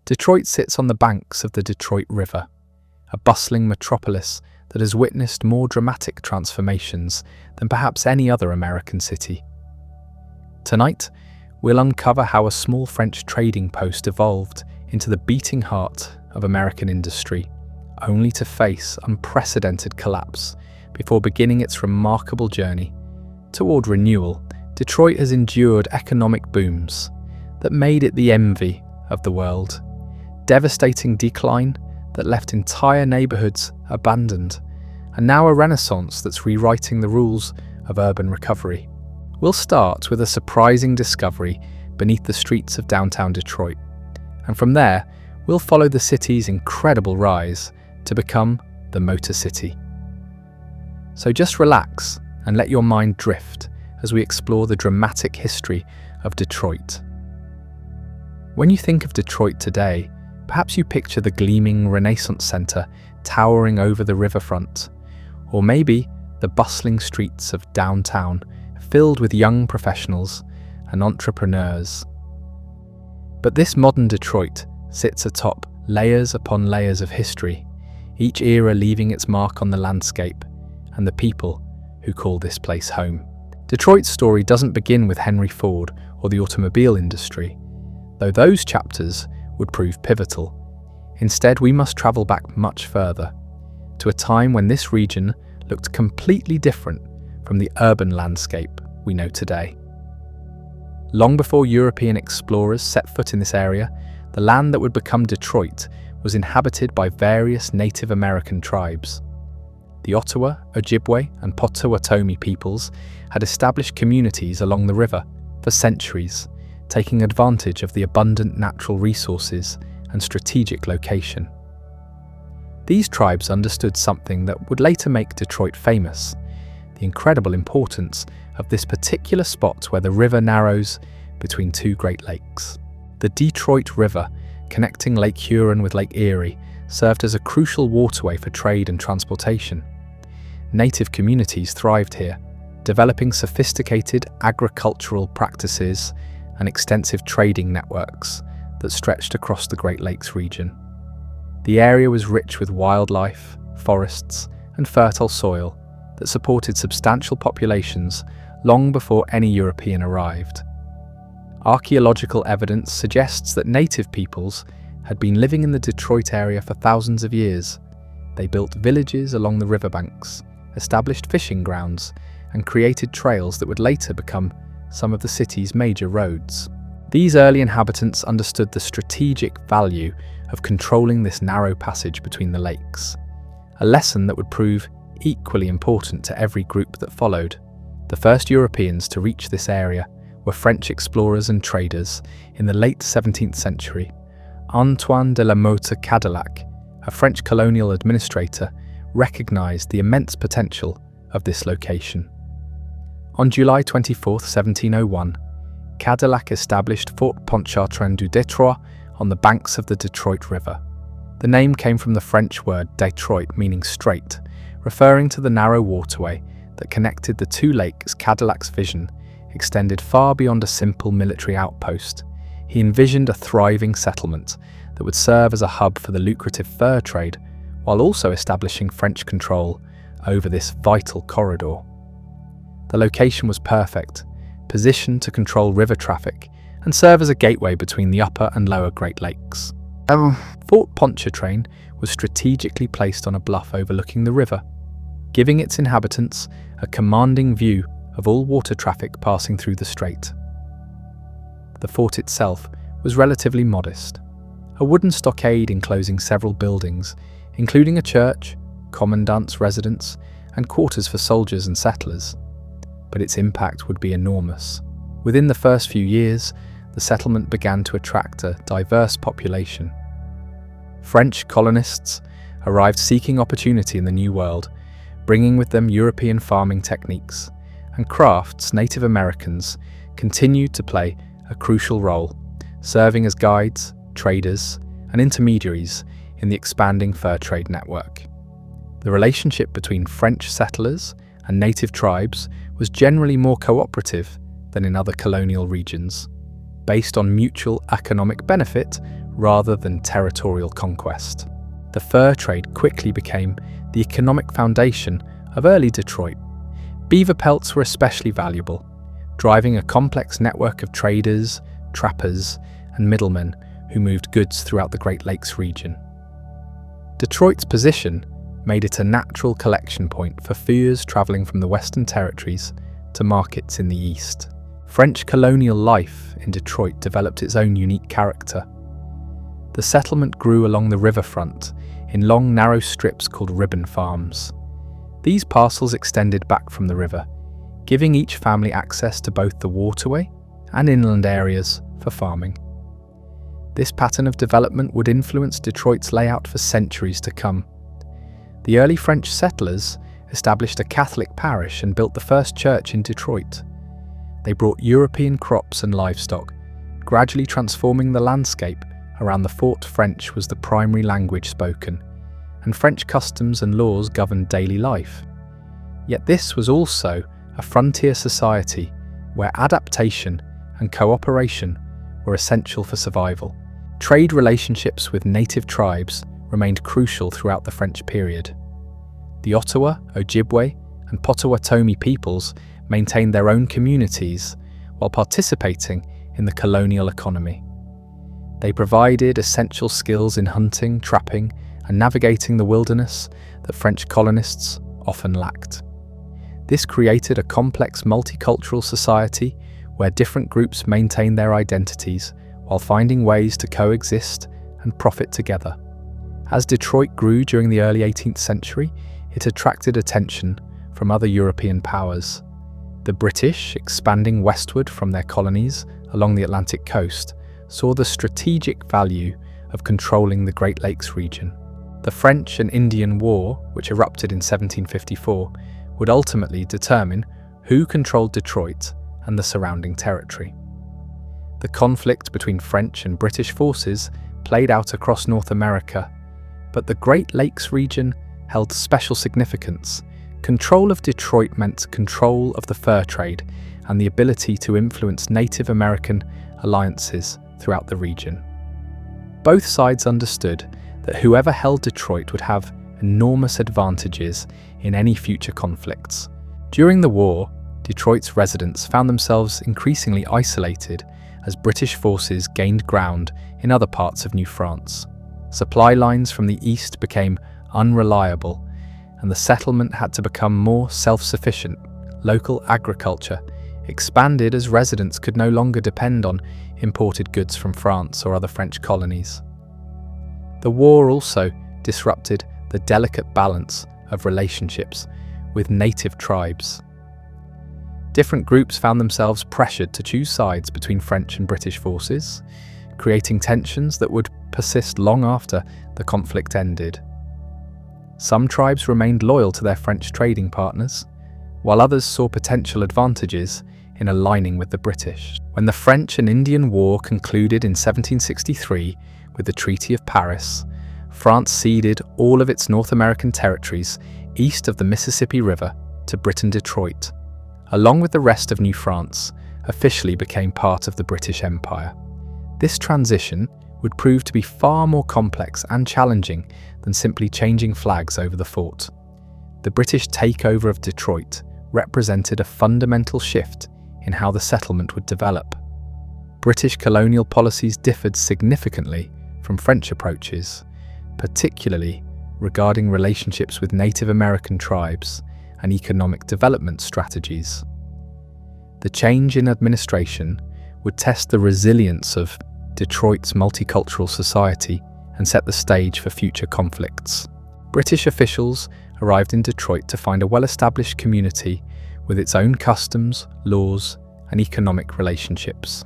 Detroit sits on the banks of the Detroit River, a bustling metropolis that has witnessed more dramatic transformations than perhaps any other American city. Tonight, we'll uncover how a small French trading post evolved into the beating heart of American industry, only to face unprecedented collapse before beginning its remarkable journey toward renewal. Detroit has endured economic booms that made it the envy of the world, devastating decline that left entire neighborhoods abandoned, and now a renaissance that's rewriting the rules of urban recovery. We'll start with a surprising discovery beneath the streets of downtown Detroit, and from there, we'll follow the city's incredible rise to become the Motor City. So just relax and let your mind drift as we explore the dramatic history of Detroit. When you think of Detroit today, perhaps you picture the gleaming Renaissance Center towering over the riverfront, or maybe the bustling streets of downtown filled with young professionals and entrepreneurs. But this modern Detroit sits atop layers upon layers of history, each era leaving its mark on the landscape and the people who call this place home. Detroit's story doesn't begin with Henry Ford or the automobile industry, though those chapters would prove pivotal. Instead, we must travel back much further, to a time when this region looked completely different from the urban landscape we know today. Long before European explorers set foot in this area, the land that would become Detroit was inhabited by various Native American tribes. The Ottawa, Ojibwe, and Potawatomi peoples had established communities along the river for centuries, taking advantage of the abundant natural resources and strategic location. These tribes understood something that would later make Detroit famous: the incredible importance of this particular spot where the river narrows between two Great Lakes. The Detroit River, connecting Lake Huron with Lake Erie, served as a crucial waterway for trade and transportation. Native communities thrived here, developing sophisticated agricultural practices and extensive trading networks that stretched across the Great Lakes region. The area was rich with wildlife, forests, and fertile soil that supported substantial populations long before any European arrived. Archaeological evidence suggests that native peoples had been living in the Detroit area for thousands of years. They built villages along the riverbanks, established fishing grounds, and created trails that would later become some of the city's major roads. These early inhabitants understood the strategic value of controlling this narrow passage between the lakes, a lesson that would prove equally important to every group that followed. The first Europeans to reach this area were French explorers and traders in the late 17th century. Antoine de la Motte Cadillac, a French colonial administrator, recognized the immense potential of this location. On July 24, 1701, Cadillac established Fort Pontchartrain du Détroit on the banks of the Detroit River. The name came from the French word Detroit, meaning strait, referring to the narrow waterway that connected the two lakes. Cadillac's vision extended far beyond a simple military outpost. He envisioned a thriving settlement that would serve as a hub for the lucrative fur trade, while also establishing French control over this vital corridor. The location was perfect, positioned to control river traffic and serve as a gateway between the upper and lower Great Lakes. Fort Pontchartrain was strategically placed on a bluff overlooking the river, giving its inhabitants a commanding view of all water traffic passing through the strait. The fort itself was relatively modest, a wooden stockade enclosing several buildings, including a church, commandant's residence, and quarters for soldiers and settlers. But its impact would be enormous. Within the first few years, the settlement began to attract a diverse population. French colonists arrived seeking opportunity in the New World, bringing with them European farming techniques and crafts. Native Americans continued to play a crucial role, serving as guides, traders, and intermediaries in the expanding fur trade network. The relationship between French settlers and native tribes was generally more cooperative than in other colonial regions, based on mutual economic benefit rather than territorial conquest. The fur trade quickly became the economic foundation of early Detroit. Beaver pelts were especially valuable, driving a complex network of traders, trappers, and middlemen who moved goods throughout the Great Lakes region. Detroit's position made it a natural collection point for furs traveling from the Western Territories to markets in the East. French colonial life in Detroit developed its own unique character. The settlement grew along the riverfront in long, narrow strips called ribbon farms. These parcels extended back from the river, giving each family access to both the waterway and inland areas for farming. This pattern of development would influence Detroit's layout for centuries to come. The early French settlers established a Catholic parish and built the first church in Detroit. They brought European crops and livestock, gradually transforming the landscape around the fort. French was the primary language spoken, and French customs and laws governed daily life. Yet this was also a frontier society where adaptation and cooperation were essential for survival. Trade relationships with native tribes remained crucial throughout the French period. The Ottawa, Ojibwe, and Potawatomi peoples maintained their own communities while participating in the colonial economy. They provided essential skills in hunting, trapping, and navigating the wilderness that French colonists often lacked. This created a complex multicultural society where different groups maintained their identities while finding ways to coexist and profit together. As Detroit grew during the early 18th century, it attracted attention from other European powers. The British, expanding westward from their colonies along the Atlantic coast, saw the strategic value of controlling the Great Lakes region. The French and Indian War, which erupted in 1754, would ultimately determine who controlled Detroit and the surrounding territory. The conflict between French and British forces played out across North America, but the Great Lakes region held special significance. Control of Detroit meant control of the fur trade and the ability to influence Native American alliances throughout the region. Both sides understood that whoever held Detroit would have enormous advantages in any future conflicts. During the war, Detroit's residents found themselves increasingly isolated as British forces gained ground in other parts of New France. Supply lines from the east became unreliable, and the settlement had to become more self-sufficient. Local agriculture expanded as residents could no longer depend on imported goods from France or other French colonies. The war also disrupted the delicate balance of relationships with native tribes. Different groups found themselves pressured to choose sides between French and British forces, creating tensions that would persist long after the conflict ended. Some tribes remained loyal to their French trading partners, while others saw potential advantages in aligning with the British. When the French and Indian War concluded in 1763 with the Treaty of Paris, France ceded all of its North American territories east of the Mississippi River to Britain. Detroit, along with the rest of New France, officially became part of the British Empire. This transition would prove to be far more complex and challenging than simply changing flags over the fort. The British takeover of Detroit represented a fundamental shift in how the settlement would develop. British colonial policies differed significantly from French approaches, particularly regarding relationships with Native American tribes and economic development strategies. The change in administration would test the resilience of Detroit's multicultural society and set the stage for future conflicts. British officials arrived in Detroit to find a well-established community with its own customs, laws, and economic relationships.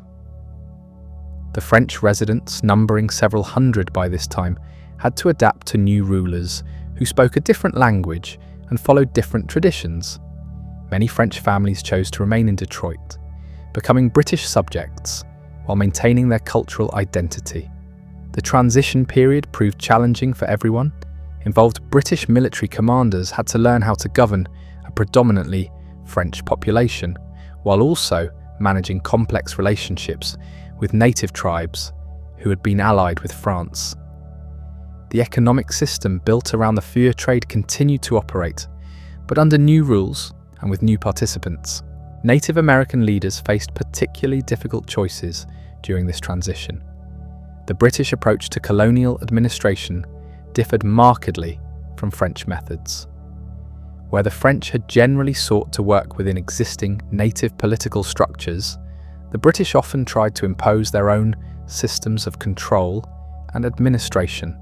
The French residents, numbering several hundred by this time, had to adapt to new rulers who spoke a different language and followed different traditions. Many French families chose to remain in Detroit, becoming British subjects while maintaining their cultural identity. The transition period proved challenging for everyone. Involved British military commanders had to learn how to govern a predominantly French population, while also managing complex relationships with native tribes who had been allied with France. The economic system built around the fur trade continued to operate, but under new rules and with new participants. Native American leaders faced particularly difficult choices during this transition. The British approach to colonial administration differed markedly from French methods. Where the French had generally sought to work within existing native political structures, the British often tried to impose their own systems of control and administration.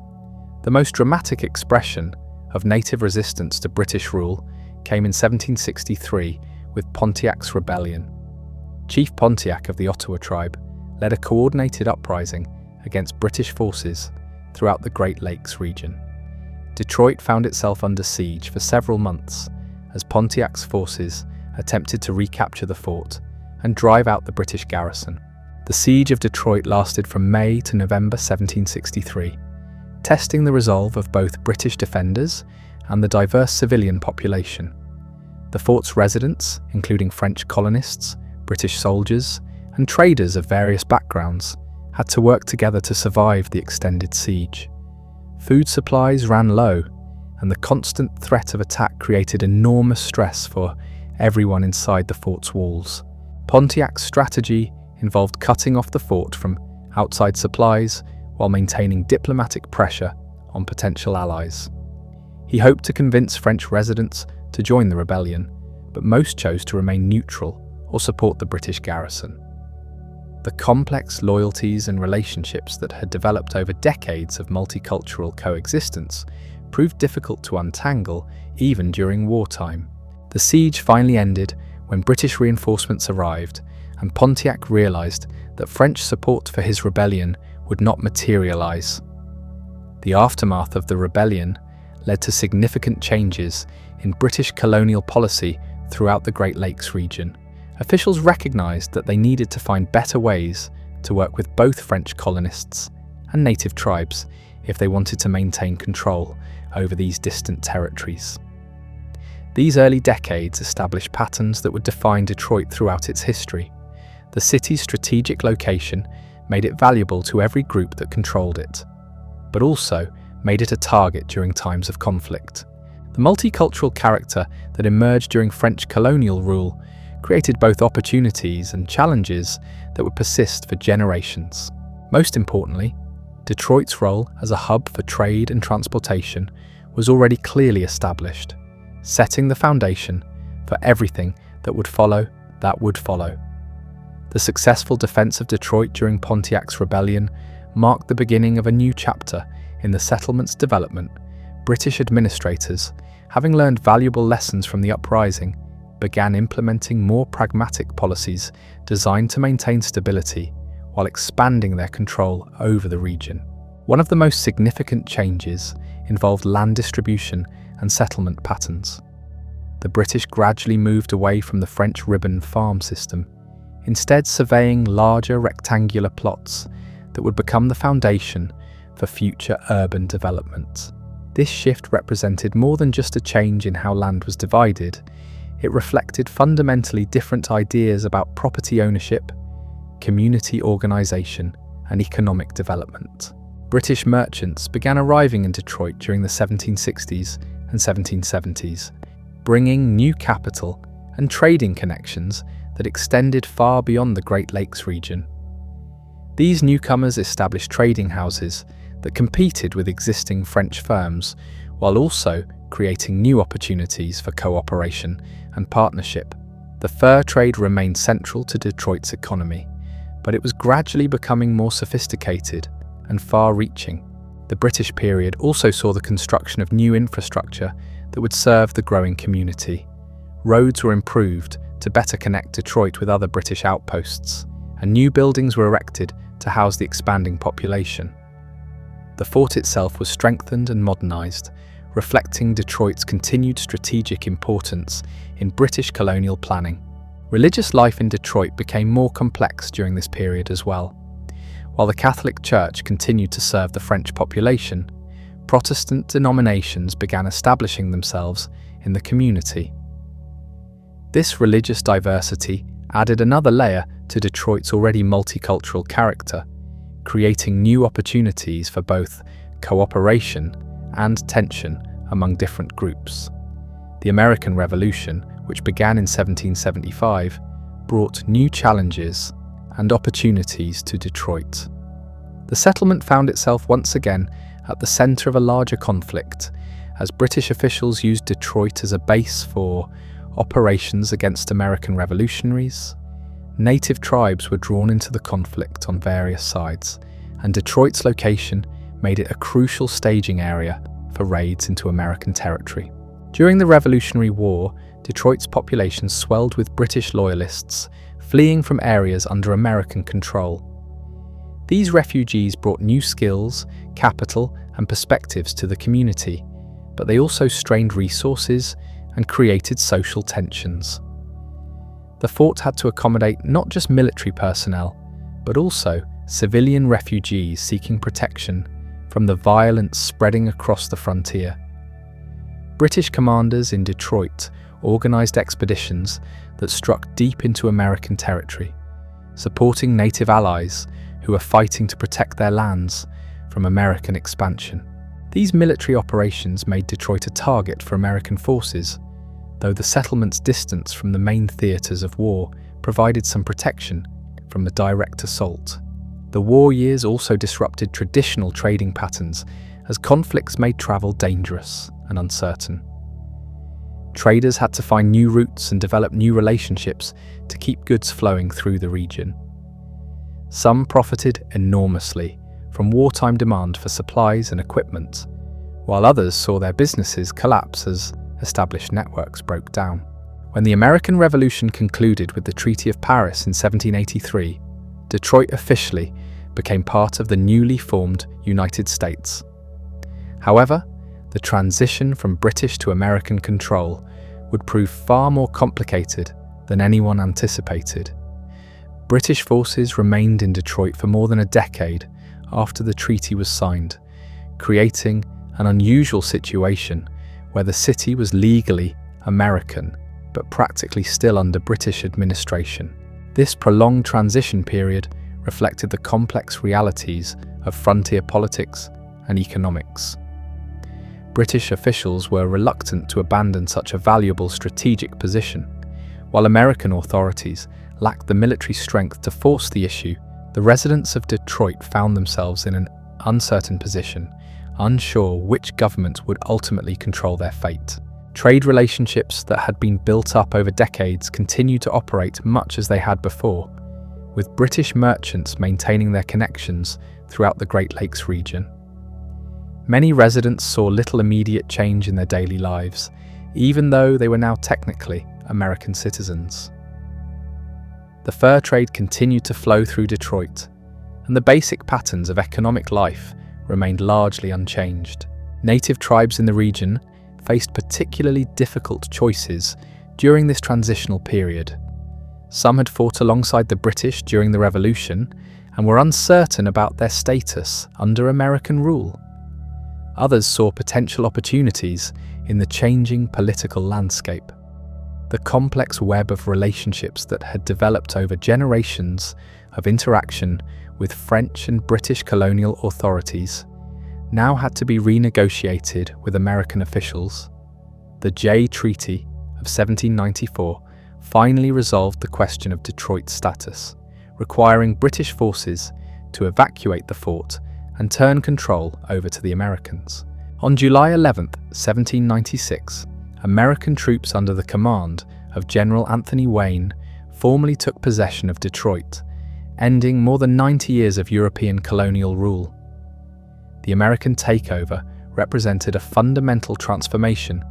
The most dramatic expression of native resistance to British rule came in 1763 with Pontiac's rebellion. Chief Pontiac of the Ottawa tribe led a coordinated uprising against British forces throughout the Great Lakes region. Detroit found itself under siege for several months as Pontiac's forces attempted to recapture the fort and drive out the British garrison. The siege of Detroit lasted from May to November 1763, testing the resolve of both British defenders and the diverse civilian population. The fort's residents, including French colonists, British soldiers, and traders of various backgrounds, had to work together to survive the extended siege. Food supplies ran low, and the constant threat of attack created enormous stress for everyone inside the fort's walls. Pontiac's strategy involved cutting off the fort from outside supplies while maintaining diplomatic pressure on potential allies. He hoped to convince French residents to join the rebellion, but most chose to remain neutral or support the British garrison. The complex loyalties and relationships that had developed over decades of multicultural coexistence proved difficult to untangle even during wartime. The siege finally ended when British reinforcements arrived, and Pontiac realized that French support for his rebellion would not materialize. The aftermath of the rebellion led to significant changes in British colonial policy throughout the Great Lakes region. Officials recognized that they needed to find better ways to work with both French colonists and native tribes if they wanted to maintain control over these distant territories. These early decades established patterns that would define Detroit throughout its history. The city's strategic location made it valuable to every group that controlled it, but also made it a target during times of conflict. The multicultural character that emerged during French colonial rule created both opportunities and challenges that would persist for generations. Most importantly, Detroit's role as a hub for trade and transportation was already clearly established, setting the foundation for everything that would follow. The successful defense of Detroit during Pontiac's rebellion marked the beginning of a new chapter in the settlement's development. British administrators, having learned valuable lessons from the uprising, began implementing more pragmatic policies designed to maintain stability while expanding their control over the region. One of the most significant changes involved land distribution and settlement patterns. The British gradually moved away from the French ribbon farm system, instead surveying larger rectangular plots that would become the foundation for future urban development. This shift represented more than just a change in how land was divided. It reflected fundamentally different ideas about property ownership, community organisation, and economic development. British merchants began arriving in Detroit during the 1760s and 1770s, bringing new capital and trading connections that extended far beyond the Great Lakes region. These newcomers established trading houses that competed with existing French firms, while also creating new opportunities for cooperation and partnership. The fur trade remained central to Detroit's economy, but it was gradually becoming more sophisticated and far-reaching. The British period also saw the construction of new infrastructure that would serve the growing community. Roads were improved to better connect Detroit with other British outposts, and new buildings were erected to house the expanding population. The fort itself was strengthened and modernized, reflecting Detroit's continued strategic importance in British colonial planning. Religious life in Detroit became more complex during this period as well. While the Catholic Church continued to serve the French population, Protestant denominations began establishing themselves in the community. This religious diversity added another layer to Detroit's already multicultural character, creating new opportunities for both cooperation and tension among different groups. The American Revolution, which began in 1775, brought new challenges and opportunities to Detroit. The settlement found itself once again at the center of a larger conflict, as British officials used Detroit as a base for operations against American revolutionaries. Native tribes were drawn into the conflict on various sides, and Detroit's location made it a crucial staging area for raids into American territory. During the Revolutionary War, Detroit's population swelled with British loyalists fleeing from areas under American control. These refugees brought new skills, capital, and perspectives to the community, but they also strained resources and created social tensions. The fort had to accommodate not just military personnel, but also civilian refugees seeking protection from the violence spreading across the frontier. British commanders in Detroit organized expeditions that struck deep into American territory, supporting native allies who were fighting to protect their lands from American expansion. These military operations made Detroit a target for American forces, though the settlement's distance from the main theaters of war provided some protection from the direct assault. The war years also disrupted traditional trading patterns as conflicts made travel dangerous and uncertain. Traders had to find new routes and develop new relationships to keep goods flowing through the region. Some profited enormously from wartime demand for supplies and equipment, while others saw their businesses collapse as established networks broke down. When the American Revolution concluded with the Treaty of Paris in 1783, Detroit officially became part of the newly formed United States. However, the transition from British to American control would prove far more complicated than anyone anticipated. British forces remained in Detroit for more than a decade after the treaty was signed, creating an unusual situation where the city was legally American but practically still under British administration. This prolonged transition period reflected the complex realities of frontier politics and economics. British officials were reluctant to abandon such a valuable strategic position, while American authorities lacked the military strength to force the issue. The residents of Detroit found themselves in an uncertain position, unsure which government would ultimately control their fate. Trade relationships that had been built up over decades continued to operate much as they had before, with British merchants maintaining their connections throughout the Great Lakes region. Many residents saw little immediate change in their daily lives, even though they were now technically American citizens. The fur trade continued to flow through Detroit, and the basic patterns of economic life remained largely unchanged. Native tribes in the region faced particularly difficult choices during this transitional period. Some had fought alongside the British during the Revolution and were uncertain about their status under American rule. Others saw potential opportunities in the changing political landscape. The complex web of relationships that had developed over generations of interaction with French and British colonial authorities now had to be renegotiated with American officials. The Jay Treaty of 1794 finally resolved the question of Detroit's status, requiring British forces to evacuate the fort and turn control over to the Americans. On July 11, 1796, American troops under the command of General Anthony Wayne formally took possession of Detroit, ending more than 90 years of European colonial rule. The American takeover represented a fundamental transformation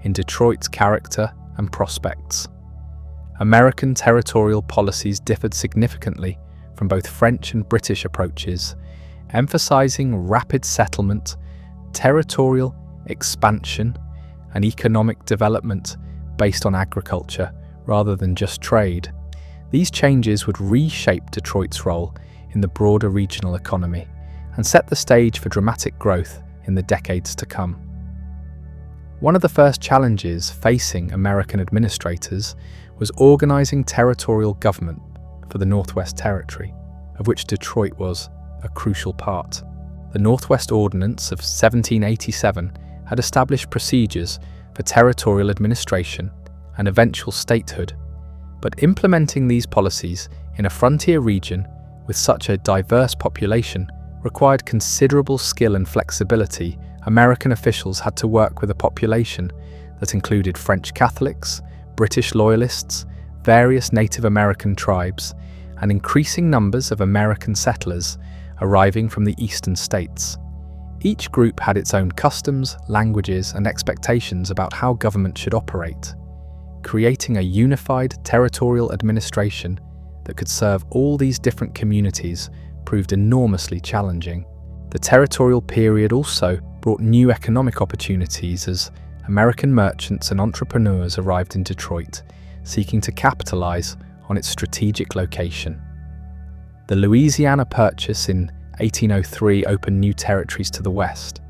in Detroit's character and prospects. American territorial policies differed significantly from both French and British approaches, emphasizing rapid settlement, territorial expansion, and economic development based on agriculture rather than just trade. These changes would reshape Detroit's role in the broader regional economy and set the stage for dramatic growth in the decades to come. One of the first challenges facing American administrators was organizing territorial government for the Northwest Territory, of which Detroit was a crucial part. The Northwest Ordinance of 1787 had established procedures for territorial administration and eventual statehood, but implementing these policies in a frontier region with such a diverse population required considerable skill and flexibility. American officials had to work with a population that included French Catholics, British Loyalists, various Native American tribes, and increasing numbers of American settlers arriving from the eastern states. Each group had its own customs, languages, and expectations about how government should operate. Creating a unified territorial administration that could serve all these different communities proved enormously challenging. The territorial period also brought new economic opportunities as American merchants and entrepreneurs arrived in Detroit, seeking to capitalize on its strategic location. The Louisiana Purchase in 1803 opened new territories to the west,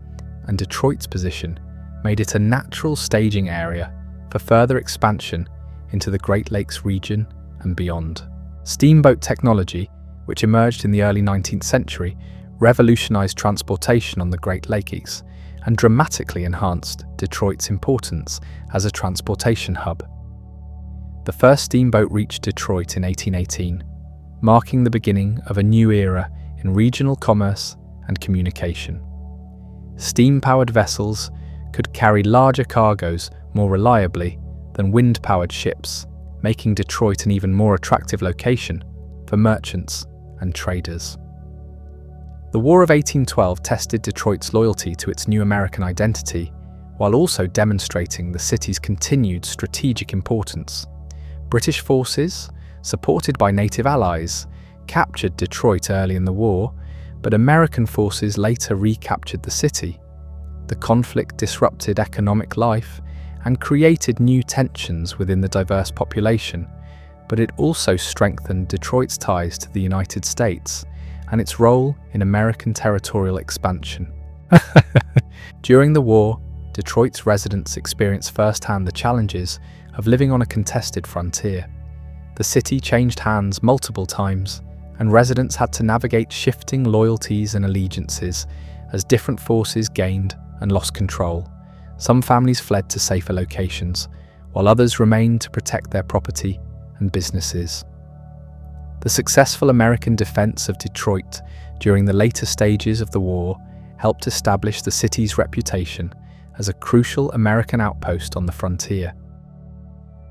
and Detroit's position made it a natural staging area for further expansion into the Great Lakes region and beyond. Steamboat technology, which emerged in the early 19th century, revolutionized transportation on the Great Lakes and dramatically enhanced Detroit's importance as a transportation hub. The first steamboat reached Detroit in 1818, marking the beginning of a new era in regional commerce and communication. Steam-powered vessels could carry larger cargoes more reliably than wind-powered ships, making Detroit an even more attractive location for merchants and traders. The War of 1812 tested Detroit's loyalty to its new American identity, while also demonstrating the city's continued strategic importance. British forces, supported by native allies, captured Detroit early in the war, but American forces later recaptured the city. The conflict disrupted economic life and created new tensions within the diverse population, but it also strengthened Detroit's ties to the United States and its role in American territorial expansion. During the war, Detroit's residents experienced firsthand the challenges of living on a contested frontier. The city changed hands multiple times, and residents had to navigate shifting loyalties and allegiances as different forces gained and lost control. Some families fled to safer locations, while others remained to protect their property and businesses. The successful American defense of Detroit during the later stages of the war helped establish the city's reputation as a crucial American outpost on the frontier.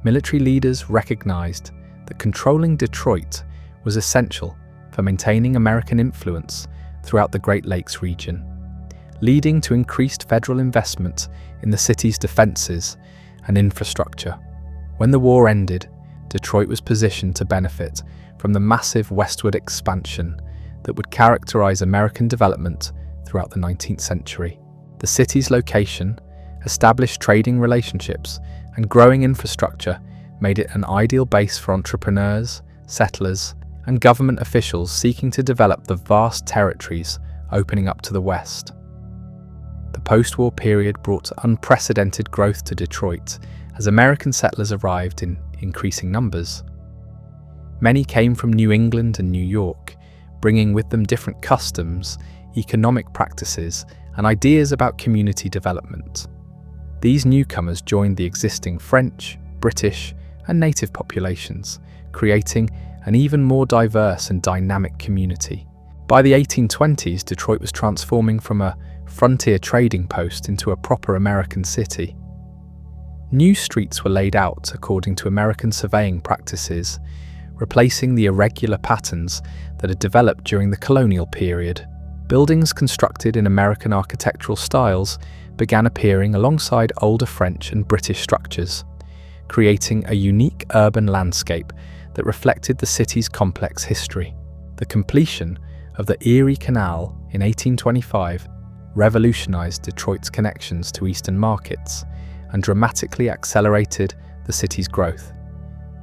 Military leaders recognized that controlling Detroit was essential for maintaining American influence throughout the Great Lakes region, leading to increased federal investment in the city's defenses and infrastructure. When the war ended, Detroit was positioned to benefit from the massive westward expansion that would characterize American development throughout the 19th century. The city's location, established trading relationships, and growing infrastructure made it an ideal base for entrepreneurs, settlers, and government officials seeking to develop the vast territories opening up to the west. The post-war period brought unprecedented growth to Detroit as American settlers arrived in increasing numbers. Many came from New England and New York, bringing with them different customs, economic practices, and ideas about community development. These newcomers joined the existing French, British, and native populations, creating an even more diverse and dynamic community. By the 1820s, Detroit was transforming from a frontier trading post into a proper American city. New streets were laid out according to American surveying practices, replacing the irregular patterns that had developed during the colonial period. Buildings constructed in American architectural styles began appearing alongside older French and British structures, creating a unique urban landscape that reflected the city's complex history. The completion of the Erie Canal in 1825 revolutionized Detroit's connections to eastern markets and dramatically accelerated the city's growth.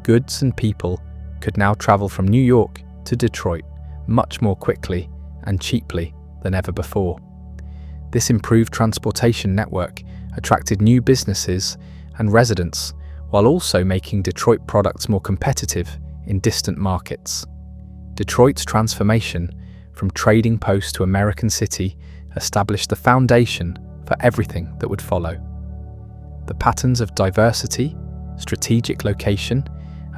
Goods and people could now travel from New York to Detroit much more quickly and cheaply than ever before. This improved transportation network attracted new businesses and residents while also making Detroit products more competitive in distant markets. Detroit's transformation from trading post to American city, established the foundation for everything that would follow. The patterns of diversity, strategic location,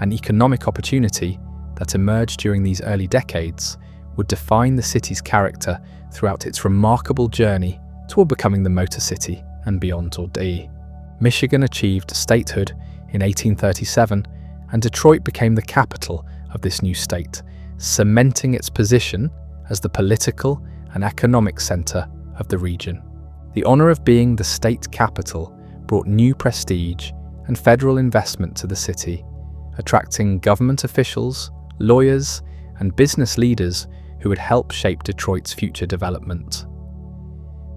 and economic opportunity that emerged during these early decades would define the city's character throughout its remarkable journey toward becoming the Motor City and beyond. Michigan achieved statehood in 1837, and Detroit became the capital of this new state, cementing its position as the political and economic center of the region. The honor of being the state capital brought new prestige and federal investment to the city, attracting government officials, lawyers, and business leaders who would help shape Detroit's future development.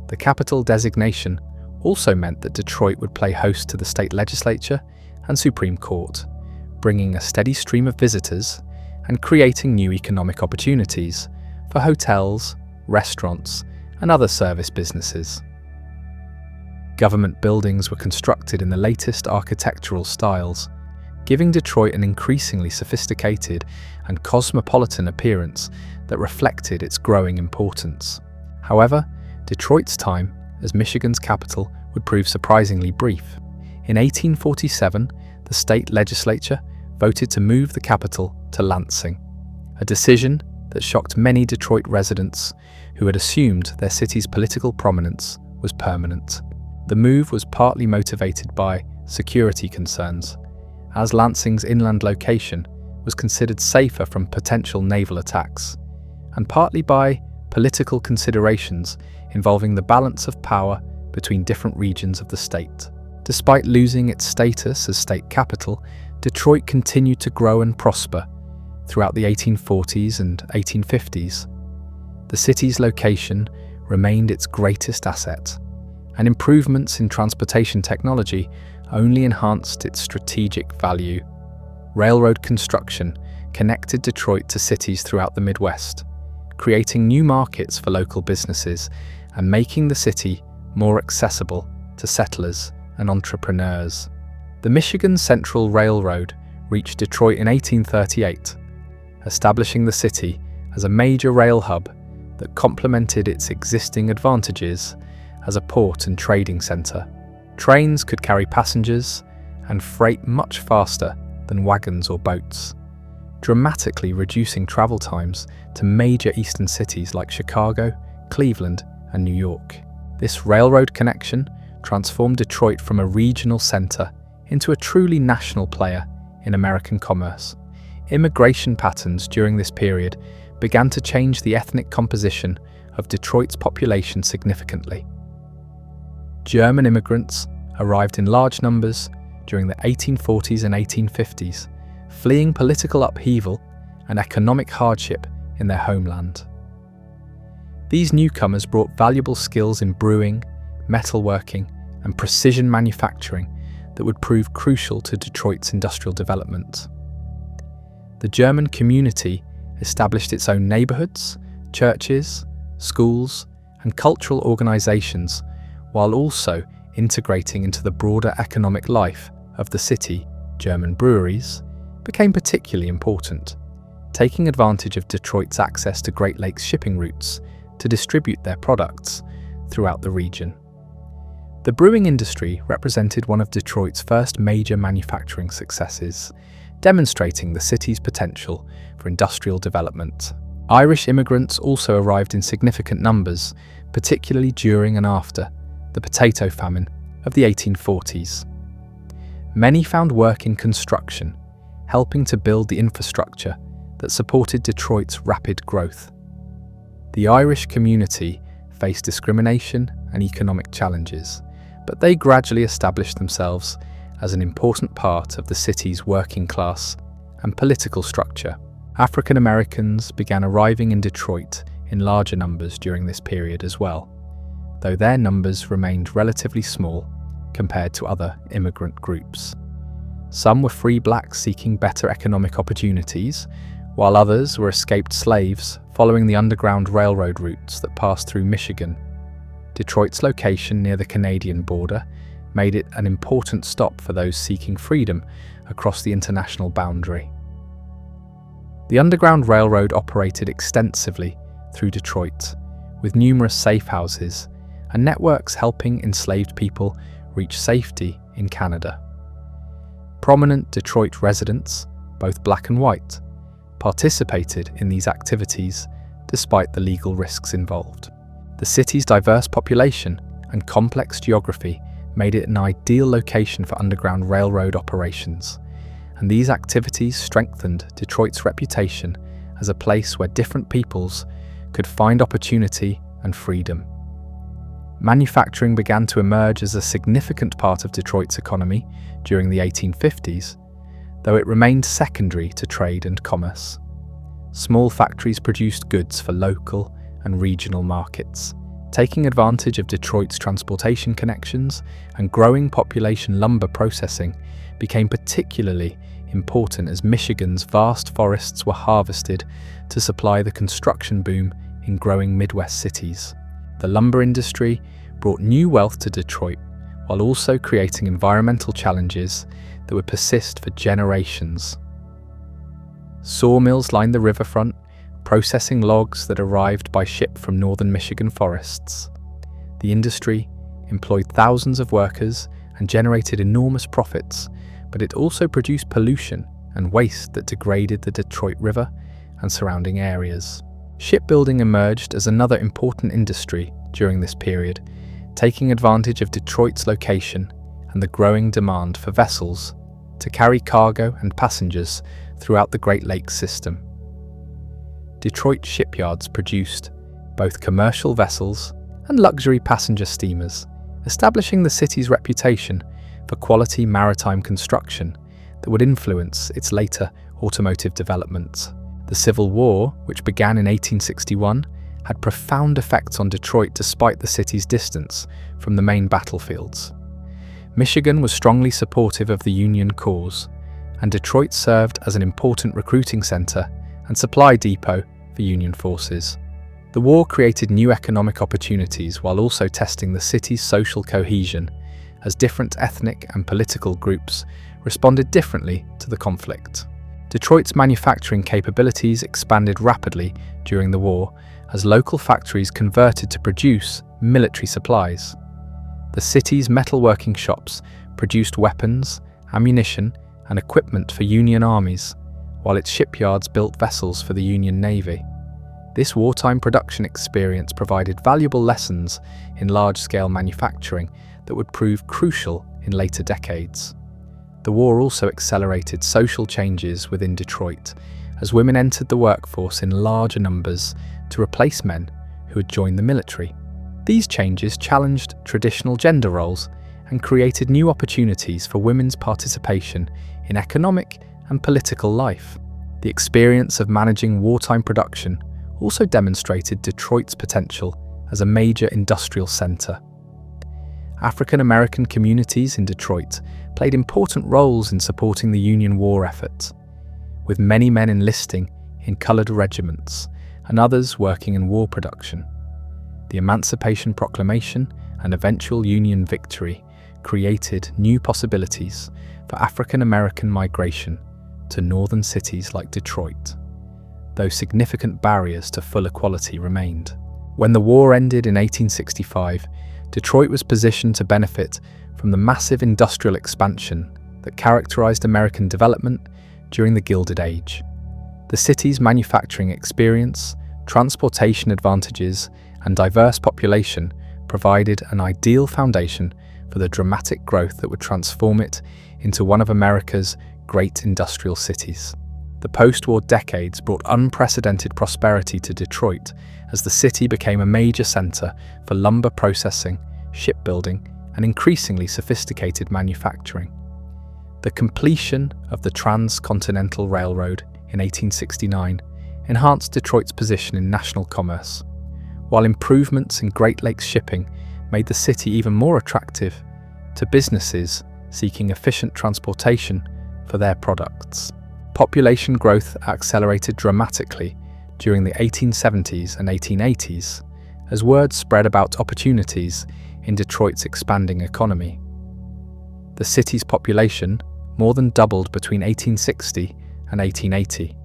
The capital designation also meant that Detroit would play host to the state legislature and Supreme Court, bringing a steady stream of visitors and creating new economic opportunities for hotels, restaurants, and other service businesses. Government buildings were constructed in the latest architectural styles, giving Detroit an increasingly sophisticated and cosmopolitan appearance that reflected its growing importance. However, Detroit's time as Michigan's capital would prove surprisingly brief. In 1847, the state legislature voted to move the capital to Lansing, a decision that shocked many Detroit residents who had assumed their city's political prominence was permanent. The move was partly motivated by security concerns, as Lansing's inland location was considered safer from potential naval attacks, and partly by political considerations involving the balance of power between different regions of the state. Despite losing its status as state capital, Detroit continued to grow and prosper throughout the 1840s and 1850s. The city's location remained its greatest asset, and improvements in transportation technology only enhanced its strategic value. Railroad construction connected Detroit to cities throughout the Midwest, creating new markets for local businesses and making the city more accessible to settlers and entrepreneurs. The Michigan Central Railroad reached Detroit in 1838, establishing the city as a major rail hub that complemented its existing advantages as a port and trading center. Trains could carry passengers and freight much faster than wagons or boats, dramatically reducing travel times to major eastern cities like Chicago, Cleveland, and New York. This railroad connection transformed Detroit from a regional center into a truly national player in American commerce. Immigration patterns during this period began to change the ethnic composition of Detroit's population significantly. German immigrants arrived in large numbers during the 1840s and 1850s, fleeing political upheaval and economic hardship in their homeland. These newcomers brought valuable skills in brewing, metalworking, and precision manufacturing that would prove crucial to Detroit's industrial development. The German community established its own neighborhoods, churches, schools, and cultural organizations, while also integrating into the broader economic life of the city. German breweries became particularly important, taking advantage of Detroit's access to Great Lakes shipping routes to distribute their products throughout the region. The brewing industry represented one of Detroit's first major manufacturing successes, demonstrating the city's potential for industrial development. Irish immigrants also arrived in significant numbers, particularly during and after the potato famine of the 1840s. Many found work in construction, helping to build the infrastructure that supported Detroit's rapid growth. The Irish community faced discrimination and economic challenges, but they gradually established themselves as an important part of the city's working class and political structure. African Americans began arriving in Detroit in larger numbers during this period as well, though their numbers remained relatively small compared to other immigrant groups. Some were free blacks seeking better economic opportunities, while others were escaped slaves following the Underground Railroad routes that passed through Michigan. Detroit's location near the Canadian border made it an important stop for those seeking freedom across the international boundary. The Underground Railroad operated extensively through Detroit, with numerous safe houses and networks helping enslaved people reach safety in Canada. Prominent Detroit residents, both black and white, participated in these activities despite the legal risks involved. The city's diverse population and complex geography made it an ideal location for underground railroad operations, and these activities strengthened Detroit's reputation as a place where different peoples could find opportunity and freedom. Manufacturing began to emerge as a significant part of Detroit's economy during the 1850s, though it remained secondary to trade and commerce. Small factories produced goods for local and regional markets. Taking advantage of Detroit's transportation connections and growing population, lumber processing became particularly important as Michigan's vast forests were harvested to supply the construction boom in growing Midwest cities. The lumber industry brought new wealth to Detroit, while also creating environmental challenges that would persist for generations. Sawmills lined the riverfront, processing logs that arrived by ship from northern Michigan forests. The industry employed thousands of workers and generated enormous profits, but it also produced pollution and waste that degraded the Detroit River and surrounding areas. Shipbuilding emerged as another important industry during this period, taking advantage of Detroit's location and the growing demand for vessels to carry cargo and passengers throughout the Great Lakes system. Detroit shipyards produced both commercial vessels and luxury passenger steamers, establishing the city's reputation for quality maritime construction that would influence its later automotive development. The Civil War, which began in 1861, had profound effects on Detroit despite the city's distance from the main battlefields. Michigan was strongly supportive of the Union cause, and Detroit served as an important recruiting center and supply depot for Union forces. The war created new economic opportunities while also testing the city's social cohesion, as different ethnic and political groups responded differently to the conflict. Detroit's manufacturing capabilities expanded rapidly during the war as local factories converted to produce military supplies. The city's metalworking shops produced weapons, ammunition, and equipment for Union armies, while its shipyards built vessels for the Union Navy. This wartime production experience provided valuable lessons in large-scale manufacturing that would prove crucial in later decades. The war also accelerated social changes within Detroit, as women entered the workforce in larger numbers to replace men who had joined the military. These changes challenged traditional gender roles and created new opportunities for women's participation in economic and political life. The experience of managing wartime production also demonstrated Detroit's potential as a major industrial center. African American communities in Detroit played important roles in supporting the Union war effort, with many men enlisting in colored regiments and others working in war production. The Emancipation Proclamation and eventual Union victory created new possibilities for African American migration to northern cities like Detroit, though significant barriers to full equality remained. When the war ended in 1865, Detroit was positioned to benefit from the massive industrial expansion that characterized American development during the Gilded Age. The city's manufacturing experience, transportation advantages, and diverse population provided an ideal foundation for the dramatic growth that would transform it into one of America's great industrial cities. The post-war decades brought unprecedented prosperity to Detroit as the city became a major center for lumber processing, shipbuilding, and increasingly sophisticated manufacturing. The completion of the Transcontinental Railroad in 1869 enhanced Detroit's position in national commerce, while improvements in Great Lakes shipping made the city even more attractive to businesses seeking efficient transportation for their products. Population growth accelerated dramatically during the 1870s and 1880s as word spread about opportunities in Detroit's expanding economy. The city's population more than doubled between 1860 and 1880,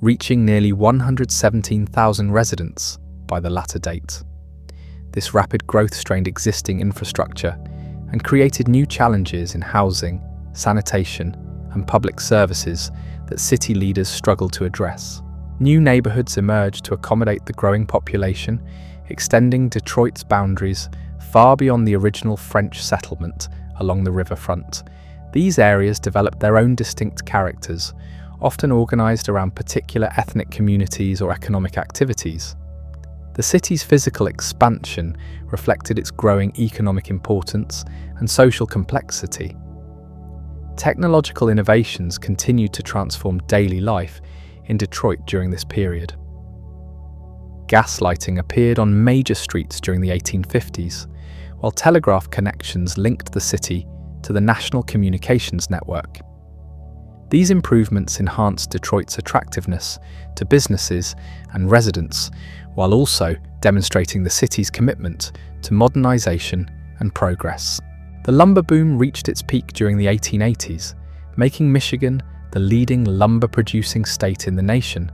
reaching nearly 117,000 residents by the latter date. This rapid growth strained existing infrastructure and created new challenges in housing, sanitation, and public services that city leaders struggled to address. New neighborhoods emerged to accommodate the growing population, extending Detroit's boundaries far beyond the original French settlement along the riverfront. These areas developed their own distinct characters, often organized around particular ethnic communities or economic activities. The city's physical expansion reflected its growing economic importance and social complexity. Technological innovations continued to transform daily life in Detroit during this period. Gas lighting appeared on major streets during the 1850s, while telegraph connections linked the city to the national communications network. These improvements enhanced Detroit's attractiveness to businesses and residents, while also demonstrating the city's commitment to modernization and progress. The lumber boom reached its peak during the 1880s, making Michigan the leading lumber-producing state in the nation,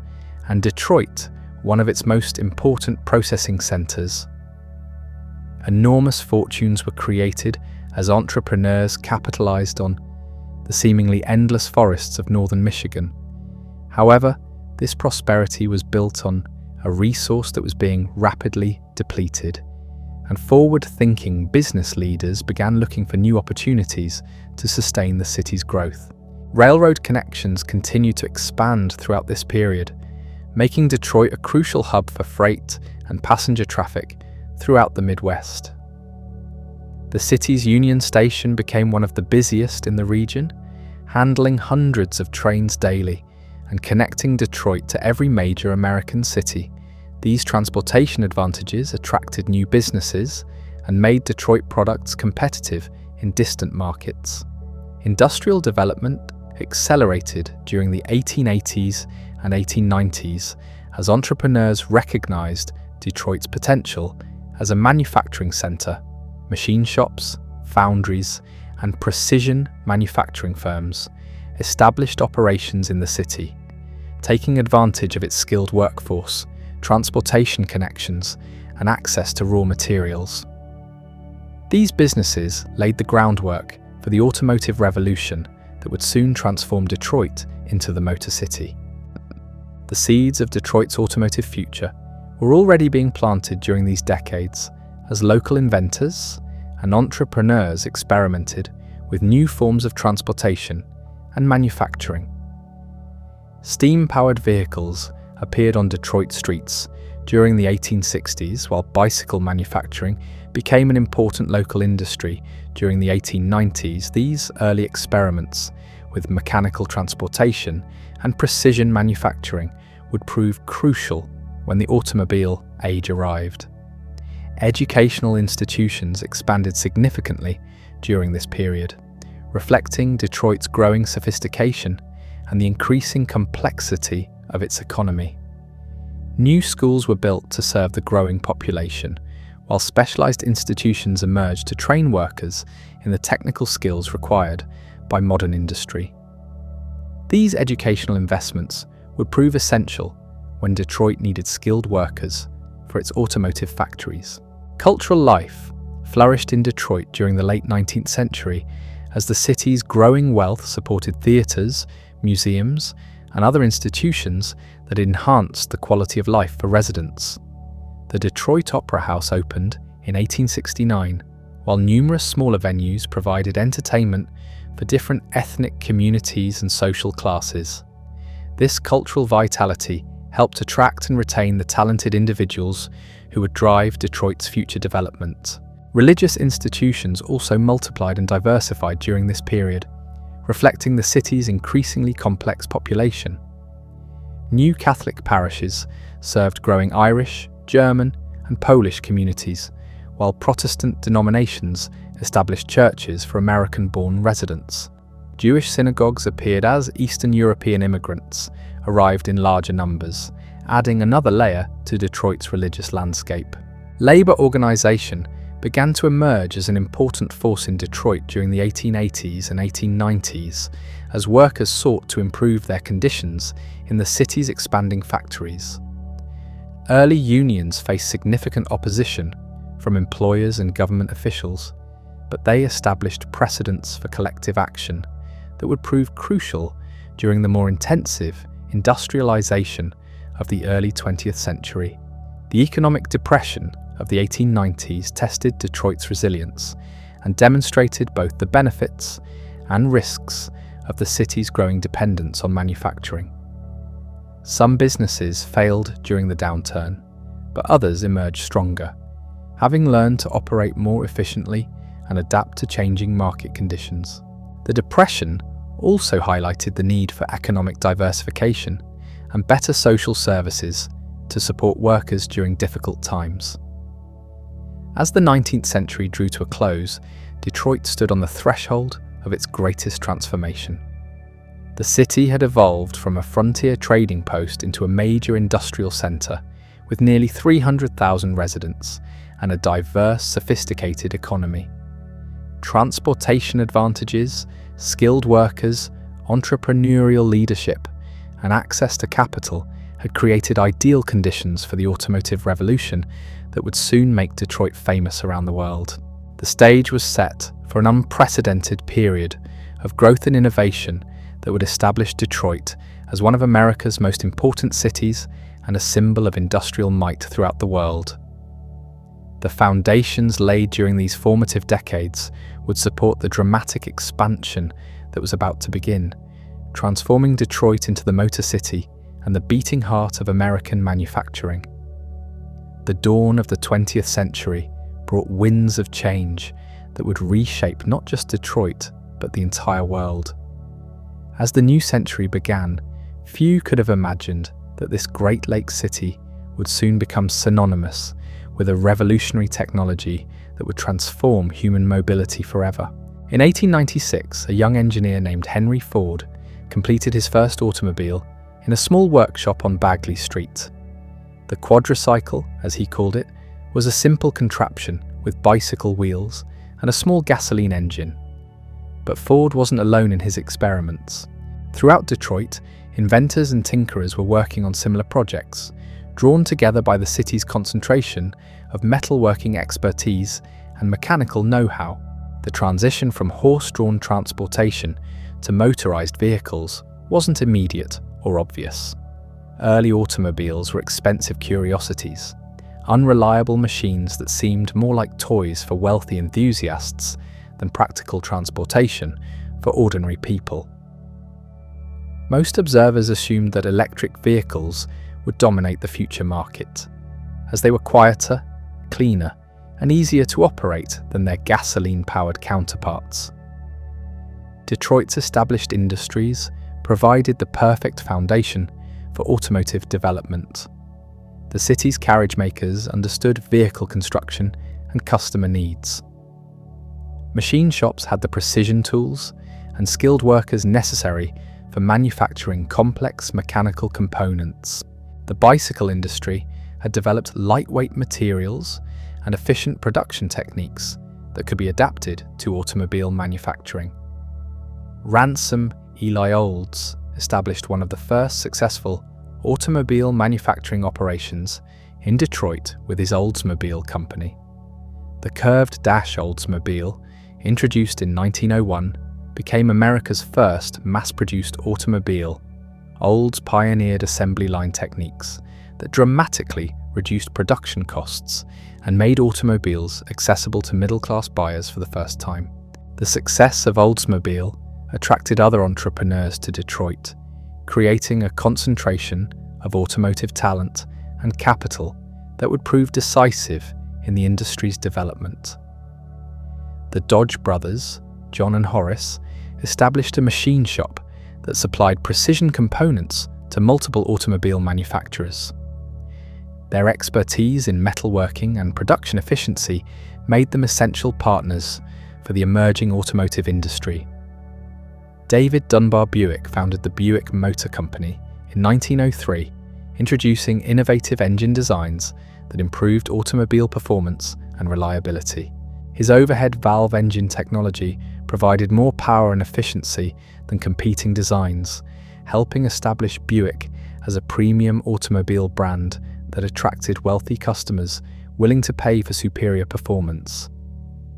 and Detroit one of its most important processing centers. Enormous fortunes were created as entrepreneurs capitalized on the seemingly endless forests of northern Michigan. However, this prosperity was built on a resource that was being rapidly depleted, and forward-thinking business leaders began looking for new opportunities to sustain the city's growth. Railroad connections continued to expand throughout this period, making Detroit a crucial hub for freight and passenger traffic throughout the Midwest. The city's Union Station became one of the busiest in the region, handling hundreds of trains daily and connecting Detroit to every major American city. These transportation advantages attracted new businesses and made Detroit products competitive in distant markets. Industrial development accelerated during the 1880s and 1890s as entrepreneurs recognized Detroit's potential as a manufacturing center. Machine shops, foundries, and precision manufacturing firms established operations in the city, taking advantage of its skilled workforce, transportation connections, and access to raw materials. These businesses laid the groundwork for the automotive revolution that would soon transform Detroit into the Motor City. The seeds of Detroit's automotive future were already being planted during these decades as local inventors and entrepreneurs experimented with new forms of transportation and manufacturing. Steam-powered vehicles appeared on Detroit streets during the 1860s, while bicycle manufacturing became an important local industry during the 1890s. These early experiments with mechanical transportation and precision manufacturing would prove crucial when the automobile age arrived. Educational institutions expanded significantly during this period, reflecting Detroit's growing sophistication and the increasing complexity of its economy. New schools were built to serve the growing population, while specialized institutions emerged to train workers in the technical skills required by modern industry. These educational investments would prove essential when Detroit needed skilled workers for its automotive factories. Cultural life flourished in Detroit during the late 19th century as the city's growing wealth supported theaters, museums, and other institutions that enhanced the quality of life for residents. The Detroit Opera House opened in 1869, while numerous smaller venues provided entertainment for different ethnic communities and social classes. This cultural vitality helped attract and retain the talented individuals who would drive Detroit's future development. Religious institutions also multiplied and diversified during this period, reflecting the city's increasingly complex population. New Catholic parishes served growing Irish, German, and Polish communities, while Protestant denominations established churches for American-born residents. Jewish synagogues appeared as Eastern European immigrants arrived in larger numbers, adding another layer to Detroit's religious landscape. Labor organization began to emerge as an important force in Detroit during the 1880s and 1890s as workers sought to improve their conditions in the city's expanding factories. Early unions faced significant opposition from employers and government officials, but they established precedents for collective action that would prove crucial during the more intensive industrialization of the early 20th century. The economic depression of the 1890s tested Detroit's resilience and demonstrated both the benefits and risks of the city's growing dependence on manufacturing. Some businesses failed during the downturn, but others emerged stronger, having learned to operate more efficiently and adapt to changing market conditions. The Depression also highlighted the need for economic diversification and better social services to support workers during difficult times. As the 19th century drew to a close, Detroit stood on the threshold of its greatest transformation. The city had evolved from a frontier trading post into a major industrial centre with nearly 300,000 residents and a diverse, sophisticated economy. Transportation advantages, skilled workers, entrepreneurial leadership, and access to capital had created ideal conditions for the automotive revolution that would soon make Detroit famous around the world. The stage was set for an unprecedented period of growth and innovation that would establish Detroit as one of America's most important cities and a symbol of industrial might throughout the world. The foundations laid during these formative decades would support the dramatic expansion that was about to begin, transforming Detroit into the Motor City and the beating heart of American manufacturing. The dawn of the 20th century brought winds of change that would reshape not just Detroit, but the entire world. As the new century began, few could have imagined that this Great Lakes city would soon become synonymous with a revolutionary technology that would transform human mobility forever. In 1896, a young engineer named Henry Ford completed his first automobile in a small workshop on Bagley Street. The quadricycle, as he called it, was a simple contraption with bicycle wheels and a small gasoline engine. But Ford wasn't alone in his experiments. Throughout Detroit, inventors and tinkerers were working on similar projects, drawn together by the city's concentration of metalworking expertise and mechanical know-how. The transition from horse-drawn transportation to motorized vehicles wasn't immediate or obvious. Early automobiles were expensive curiosities, unreliable machines that seemed more like toys for wealthy enthusiasts than practical transportation for ordinary people. Most observers assumed that electric vehicles would dominate the future market, as they were quieter, cleaner, and easier to operate than their gasoline-powered counterparts. Detroit's established industries provided the perfect foundation for automotive development. The city's carriage makers understood vehicle construction and customer needs. Machine shops had the precision tools and skilled workers necessary for manufacturing complex mechanical components. The bicycle industry had developed lightweight materials and efficient production techniques that could be adapted to automobile manufacturing. Ransom Eli Olds established one of the first successful automobile manufacturing operations in Detroit with his Oldsmobile company. The curved dash Oldsmobile, introduced in 1901, became America's first mass-produced automobile. Olds pioneered assembly line techniques that dramatically reduced production costs and made automobiles accessible to middle-class buyers for the first time. The success of Oldsmobile attracted other entrepreneurs to Detroit, creating a concentration of automotive talent and capital that would prove decisive in the industry's development. The Dodge brothers, John and Horace, established a machine shop that supplied precision components to multiple automobile manufacturers. Their expertise in metalworking and production efficiency made them essential partners for the emerging automotive industry. David Dunbar Buick founded the Buick Motor Company in 1903, introducing innovative engine designs that improved automobile performance and reliability. His overhead valve engine technology provided more power and efficiency than competing designs, helping establish Buick as a premium automobile brand that attracted wealthy customers willing to pay for superior performance.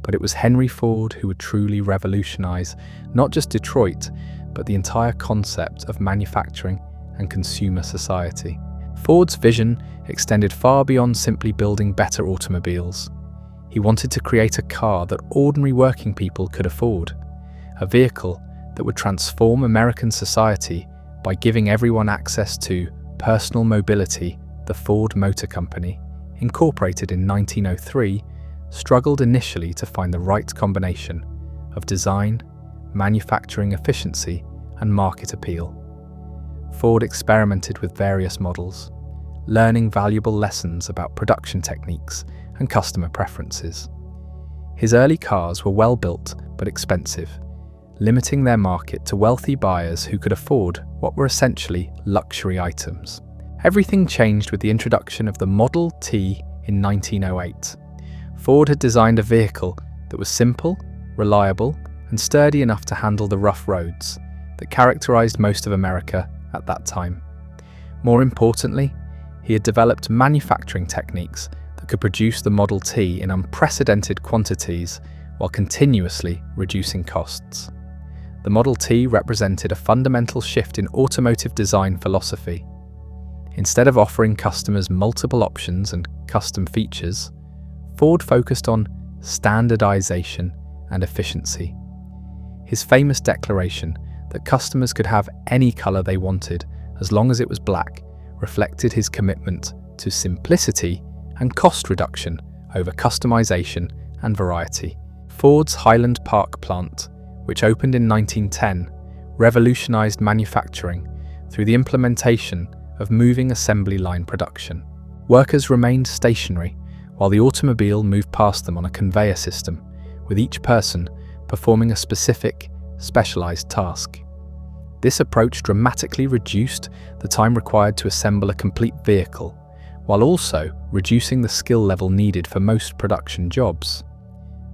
But it was Henry Ford who would truly revolutionize not just Detroit, but the entire concept of manufacturing and consumer society. Ford's vision extended far beyond simply building better automobiles. He wanted to create a car that ordinary working people could afford, a vehicle that would transform American society by giving everyone access to personal mobility. The Ford Motor Company, incorporated in 1903, struggled initially to find the right combination of design, manufacturing efficiency, and market appeal. Ford experimented with various models, learning valuable lessons about production techniques and customer preferences. His early cars were well built but expensive, limiting their market to wealthy buyers who could afford what were essentially luxury items. Everything changed with the introduction of the Model T in 1908. Ford had designed a vehicle that was simple, reliable, and sturdy enough to handle the rough roads that characterized most of America at that time. More importantly, he had developed manufacturing techniques that could produce the Model T in unprecedented quantities while continuously reducing costs. The Model T represented a fundamental shift in automotive design philosophy. Instead of offering customers multiple options and custom features, Ford focused on standardization and efficiency. His famous declaration that customers could have any color they wanted as long as it was black reflected his commitment to simplicity and cost reduction over customization and variety. Ford's Highland Park plant, which opened in 1910, revolutionized manufacturing through the implementation of moving assembly line production. Workers remained stationary while the automobile moved past them on a conveyor system, with each person performing a specific, specialized task. This approach dramatically reduced the time required to assemble a complete vehicle, while also reducing the skill level needed for most production jobs.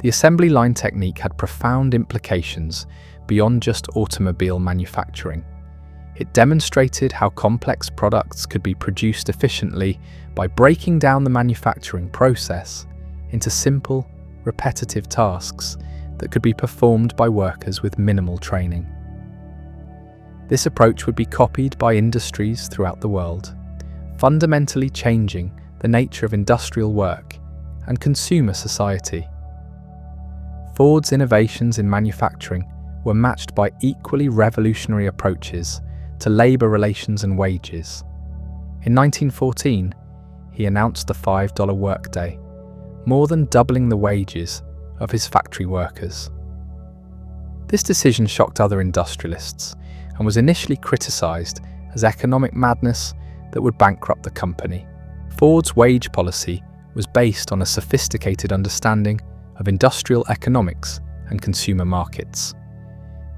The assembly line technique had profound implications beyond just automobile manufacturing. It demonstrated how complex products could be produced efficiently by breaking down the manufacturing process into simple, repetitive tasks that could be performed by workers with minimal training. This approach would be copied by industries throughout the world, fundamentally changing the nature of industrial work and consumer society. Ford's innovations in manufacturing were matched by equally revolutionary approaches to labor relations and wages. In 1914, he announced the $5 workday, more than doubling the wages of his factory workers. This decision shocked other industrialists and was initially criticized as economic madness that would bankrupt the company. Ford's wage policy was based on a sophisticated understanding of industrial economics and consumer markets.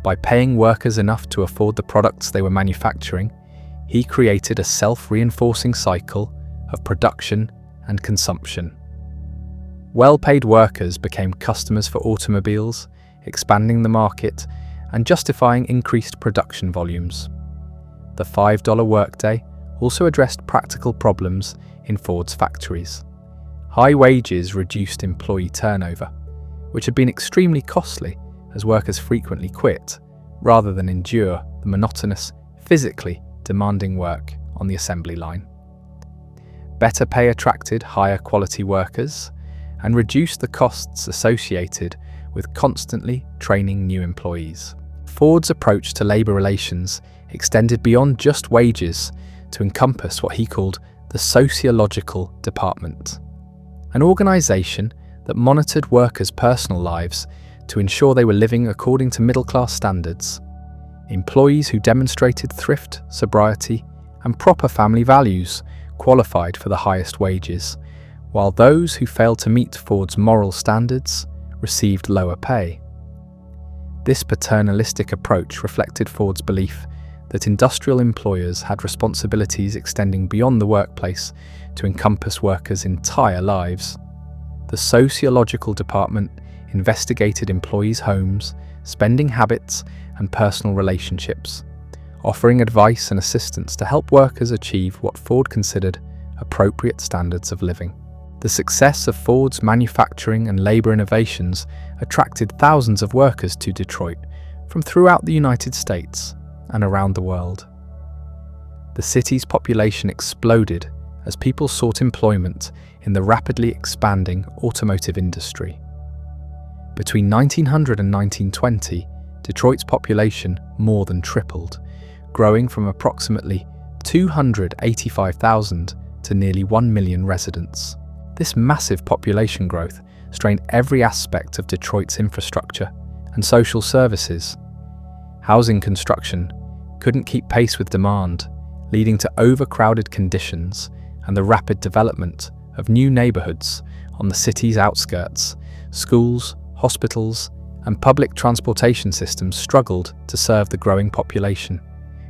By paying workers enough to afford the products they were manufacturing, he created a self-reinforcing cycle of production and consumption. Well-paid workers became customers for automobiles, expanding the market and justifying increased production volumes. The $5 workday also addressed practical problems in Ford's factories. High wages reduced employee turnover, which had been extremely costly as workers frequently quit rather than endure the monotonous, physically demanding work on the assembly line. Better pay attracted higher quality workers and reduced the costs associated with constantly training new employees. Ford's approach to labor relations extended beyond just wages to encompass what he called the sociological department, an organization that monitored workers' personal lives to ensure they were living according to middle-class standards. Employees who demonstrated thrift, sobriety, and proper family values qualified for the highest wages, while those who failed to meet Ford's moral standards received lower pay. This paternalistic approach reflected Ford's belief that industrial employers had responsibilities extending beyond the workplace to encompass workers' entire lives. The sociological department investigated employees' homes, spending habits, and personal relationships, offering advice and assistance to help workers achieve what Ford considered appropriate standards of living. The success of Ford's manufacturing and labor innovations attracted thousands of workers to Detroit from throughout the United States and around the world. The city's population exploded as people sought employment in the rapidly expanding automotive industry. Between 1900 and 1920, Detroit's population more than tripled, growing from approximately 285,000 to nearly 1 million residents. This massive population growth strained every aspect of Detroit's infrastructure and social services. Housing construction couldn't keep pace with demand, leading to overcrowded conditions and the rapid development of new neighborhoods on the city's outskirts. Schools, hospitals, and public transportation systems struggled to serve the growing population,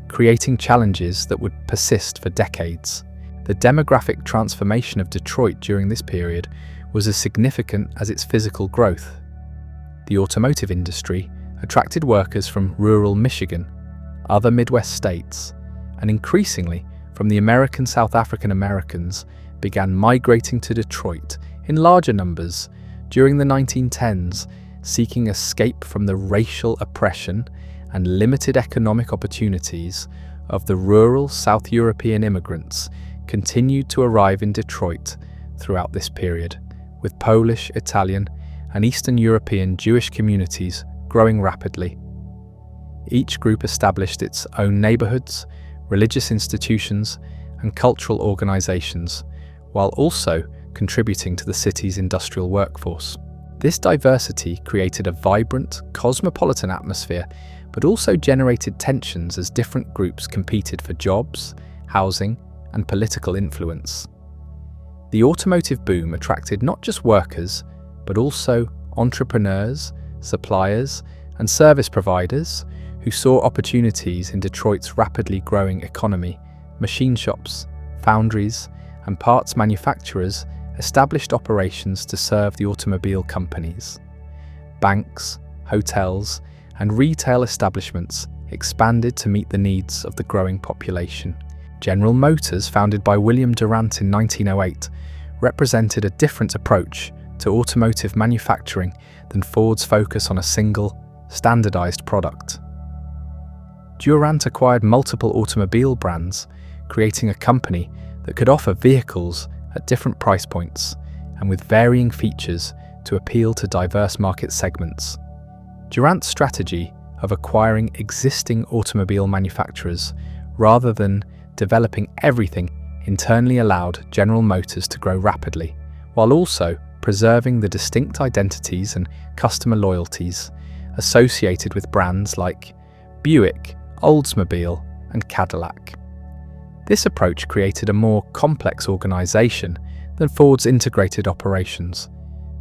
creating challenges that would persist for decades. The demographic transformation of Detroit during this period was as significant as its physical growth. The automotive industry attracted workers from rural Michigan, other Midwest states, and increasingly from the American South African Americans began migrating to Detroit in larger numbers during the 1910s, seeking escape from the racial oppression and limited economic opportunities of the rural South European immigrants continued to arrive in Detroit throughout this period, with Polish, Italian, and Eastern European Jewish communities growing rapidly. Each group established its own neighborhoods, religious institutions, and cultural organizations, while also contributing to the city's industrial workforce. This diversity created a vibrant, cosmopolitan atmosphere, but also generated tensions as different groups competed for jobs, housing, and political influence. The automotive boom attracted not just workers, but also entrepreneurs, suppliers, and service providers who saw opportunities in Detroit's rapidly growing economy. Machine shops, foundries, and parts manufacturers established operations to serve the automobile companies. Banks, hotels, and retail establishments expanded to meet the needs of the growing population. General Motors, founded by William Durant in 1908, represented a different approach to automotive manufacturing than Ford's focus on a single, standardized product. Durant acquired multiple automobile brands, creating a company that could offer vehicles at different price points and with varying features to appeal to diverse market segments. Durant's strategy of acquiring existing automobile manufacturers rather than developing everything internally allowed General Motors to grow rapidly, while also preserving the distinct identities and customer loyalties associated with brands like Buick, Oldsmobile, and Cadillac. This approach created a more complex organization than Ford's integrated operations,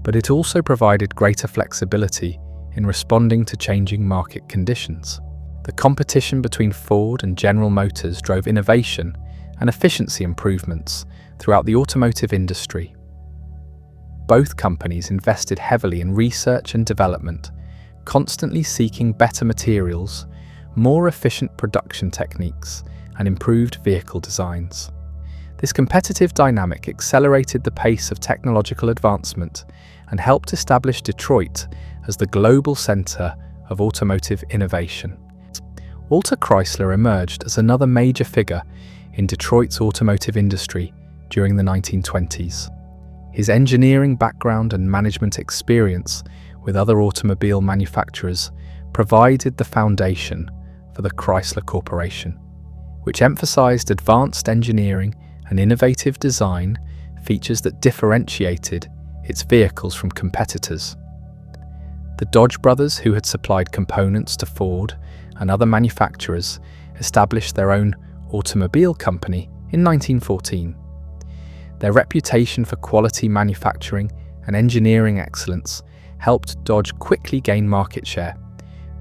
but it also provided greater flexibility in responding to changing market conditions. The competition between Ford and General Motors drove innovation and efficiency improvements throughout the automotive industry. Both companies invested heavily in research and development, constantly seeking better materials, more efficient production techniques, and improved vehicle designs. This competitive dynamic accelerated the pace of technological advancement and helped establish Detroit as the global center of automotive innovation. Walter Chrysler emerged as another major figure in Detroit's automotive industry during the 1920s. His engineering background and management experience with other automobile manufacturers provided the foundation for the Chrysler Corporation, which emphasized advanced engineering and innovative design features that differentiated its vehicles from competitors. The Dodge brothers, who had supplied components to Ford and other manufacturers, established their own automobile company in 1914. Their reputation for quality manufacturing and engineering excellence helped Dodge quickly gain market share,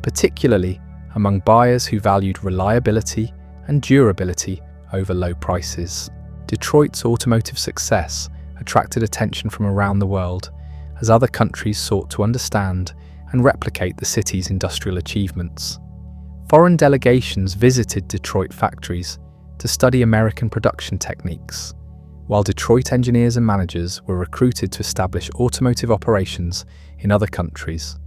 particularly among buyers who valued reliability and durability over low prices. Detroit's automotive success attracted attention from around the world as other countries sought to understand and replicate the city's industrial achievements. Foreign delegations visited Detroit factories to study American production techniques, while Detroit engineers and managers were recruited to establish automotive operations in other countries.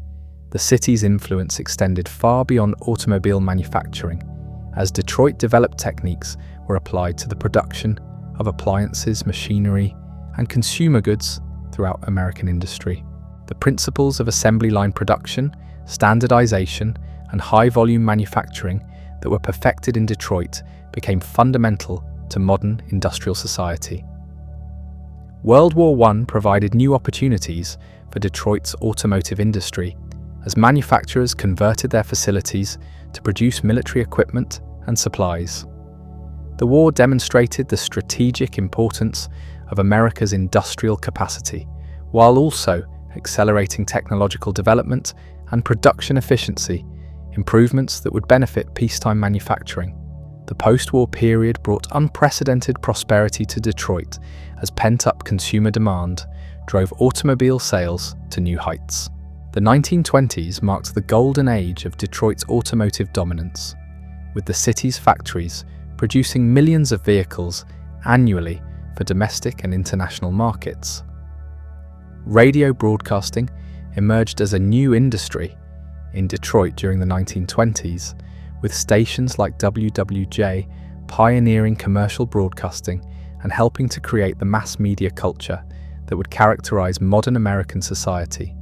The city's influence extended far beyond automobile manufacturing, as Detroit developed techniques were applied to the production of appliances, machinery, and consumer goods throughout American industry. The principles of assembly line production, standardization, and high-volume manufacturing that were perfected in Detroit became fundamental to modern industrial society. World War I provided new opportunities for Detroit's automotive industry as manufacturers converted their facilities to produce military equipment and supplies. The war demonstrated the strategic importance of America's industrial capacity, while also accelerating technological development and production efficiency, improvements that would benefit peacetime manufacturing. The post-war period brought unprecedented prosperity to Detroit as pent-up consumer demand drove automobile sales to new heights. The 1920s marked the golden age of Detroit's automotive dominance, with the city's factories producing millions of vehicles annually for domestic and international markets. Radio broadcasting emerged as a new industry in Detroit during the 1920s, with stations like WWJ pioneering commercial broadcasting and helping to create the mass media culture that would characterize modern American society.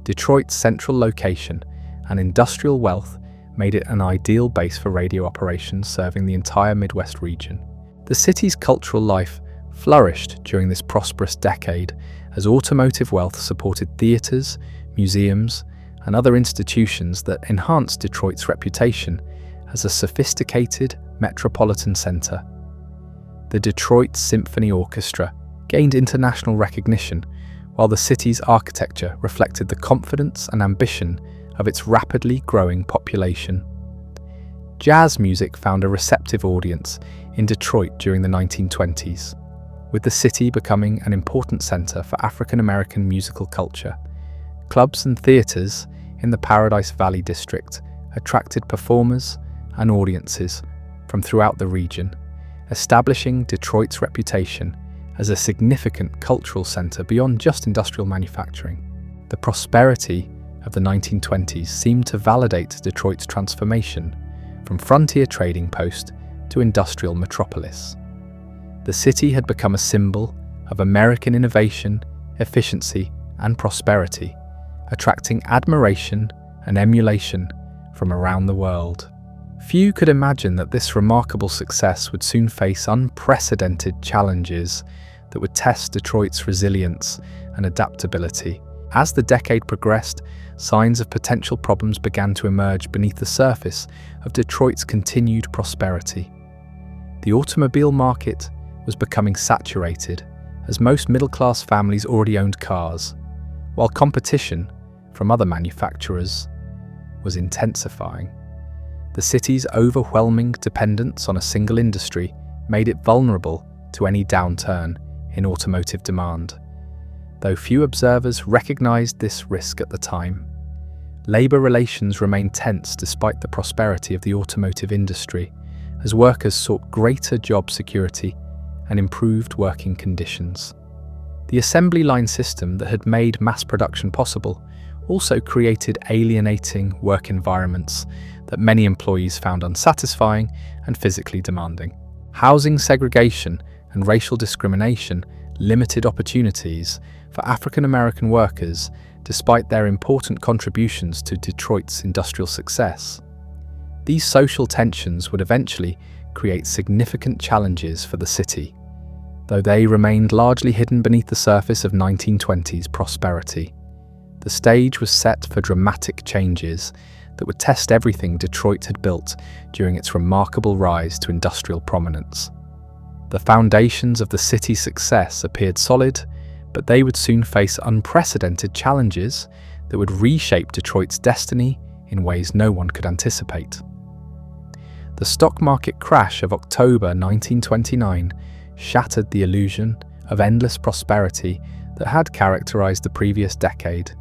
Detroit's central location and industrial wealth made it an ideal base for radio operations serving the entire Midwest region. The city's cultural life flourished during this prosperous decade as automotive wealth supported theaters, museums, and other institutions that enhanced Detroit's reputation as a sophisticated metropolitan center. The Detroit Symphony Orchestra gained international recognition, while the city's architecture reflected the confidence and ambition of its rapidly growing population. Jazz music found a receptive audience in Detroit during the 1920s, with the city becoming an important center for African American musical culture. Clubs and theaters in the Paradise Valley district attracted performers and audiences from throughout the region, establishing Detroit's reputation as a significant cultural center beyond just industrial manufacturing. The prosperity of the 1920s seemed to validate Detroit's transformation from frontier trading post to industrial metropolis. The city had become a symbol of American innovation, efficiency, and prosperity, attracting admiration and emulation from around the world. Few could imagine that this remarkable success would soon face unprecedented challenges that would test Detroit's resilience and adaptability. As the decade progressed, signs of potential problems began to emerge beneath the surface of Detroit's continued prosperity. The automobile market was becoming saturated, as most middle-class families already owned cars, while competition from other manufacturers was intensifying. The city's overwhelming dependence on a single industry made it vulnerable to any downturn in automotive demand. Though few observers recognized this risk at the time, labor relations remained tense despite the prosperity of the automotive industry, as workers sought greater job security and improved working conditions. The assembly line system that had made mass production possible also created alienating work environments that many employees found unsatisfying and physically demanding. Housing segregation and racial discrimination limited opportunities for African American workers despite their important contributions to Detroit's industrial success. These social tensions would eventually create significant challenges for the city, though they remained largely hidden beneath the surface of 1920s prosperity. The stage was set for dramatic changes that would test everything Detroit had built during its remarkable rise to industrial prominence. The foundations of the city's success appeared solid, but they would soon face unprecedented challenges that would reshape Detroit's destiny in ways no one could anticipate. The stock market crash of October 1929 shattered the illusion of endless prosperity that had characterized the previous decade.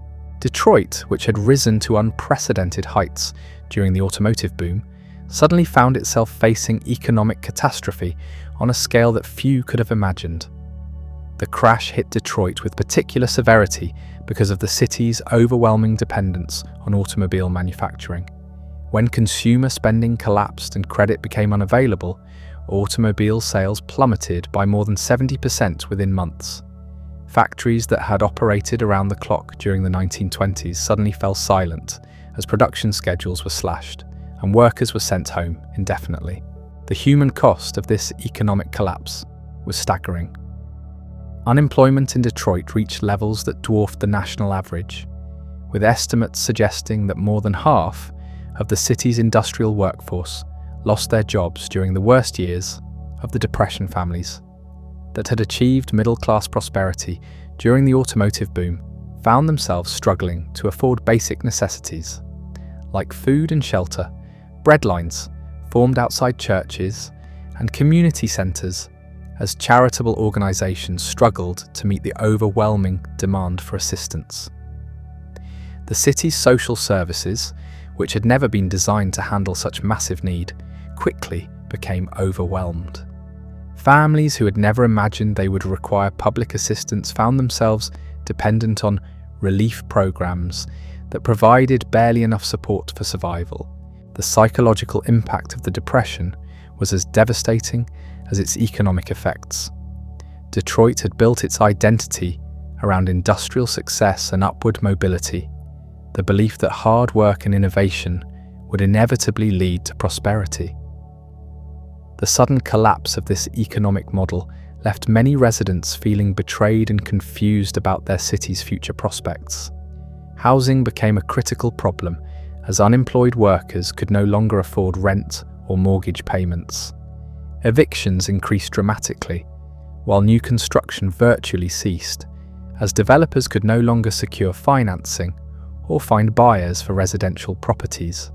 Detroit, which had risen to unprecedented heights during the automotive boom, suddenly found itself facing economic catastrophe on a scale that few could have imagined. The crash hit Detroit with particular severity because of the city's overwhelming dependence on automobile manufacturing. When consumer spending collapsed and credit became unavailable, automobile sales plummeted by more than 70% within months. Factories that had operated around the clock during the 1920s suddenly fell silent as production schedules were slashed and workers were sent home indefinitely. The human cost of this economic collapse was staggering. Unemployment in Detroit reached levels that dwarfed the national average, with estimates suggesting that more than half of the city's industrial workforce lost their jobs during the worst years of the Depression. Families that had achieved middle-class prosperity during the automotive boom found themselves struggling to afford basic necessities like food and shelter. Breadlines formed outside churches and community centres as charitable organisations struggled to meet the overwhelming demand for assistance. The city's social services, which had never been designed to handle such massive need, quickly became overwhelmed. Families who had never imagined they would require public assistance found themselves dependent on relief programs that provided barely enough support for survival. The psychological impact of the Depression was as devastating as its economic effects. Detroit had built its identity around industrial success and upward mobility, the belief that hard work and innovation would inevitably lead to prosperity. The sudden collapse of this economic model left many residents feeling betrayed and confused about their city's future prospects. Housing became a critical problem as unemployed workers could no longer afford rent or mortgage payments. Evictions increased dramatically, while new construction virtually ceased, as developers could no longer secure financing or find buyers for residential properties.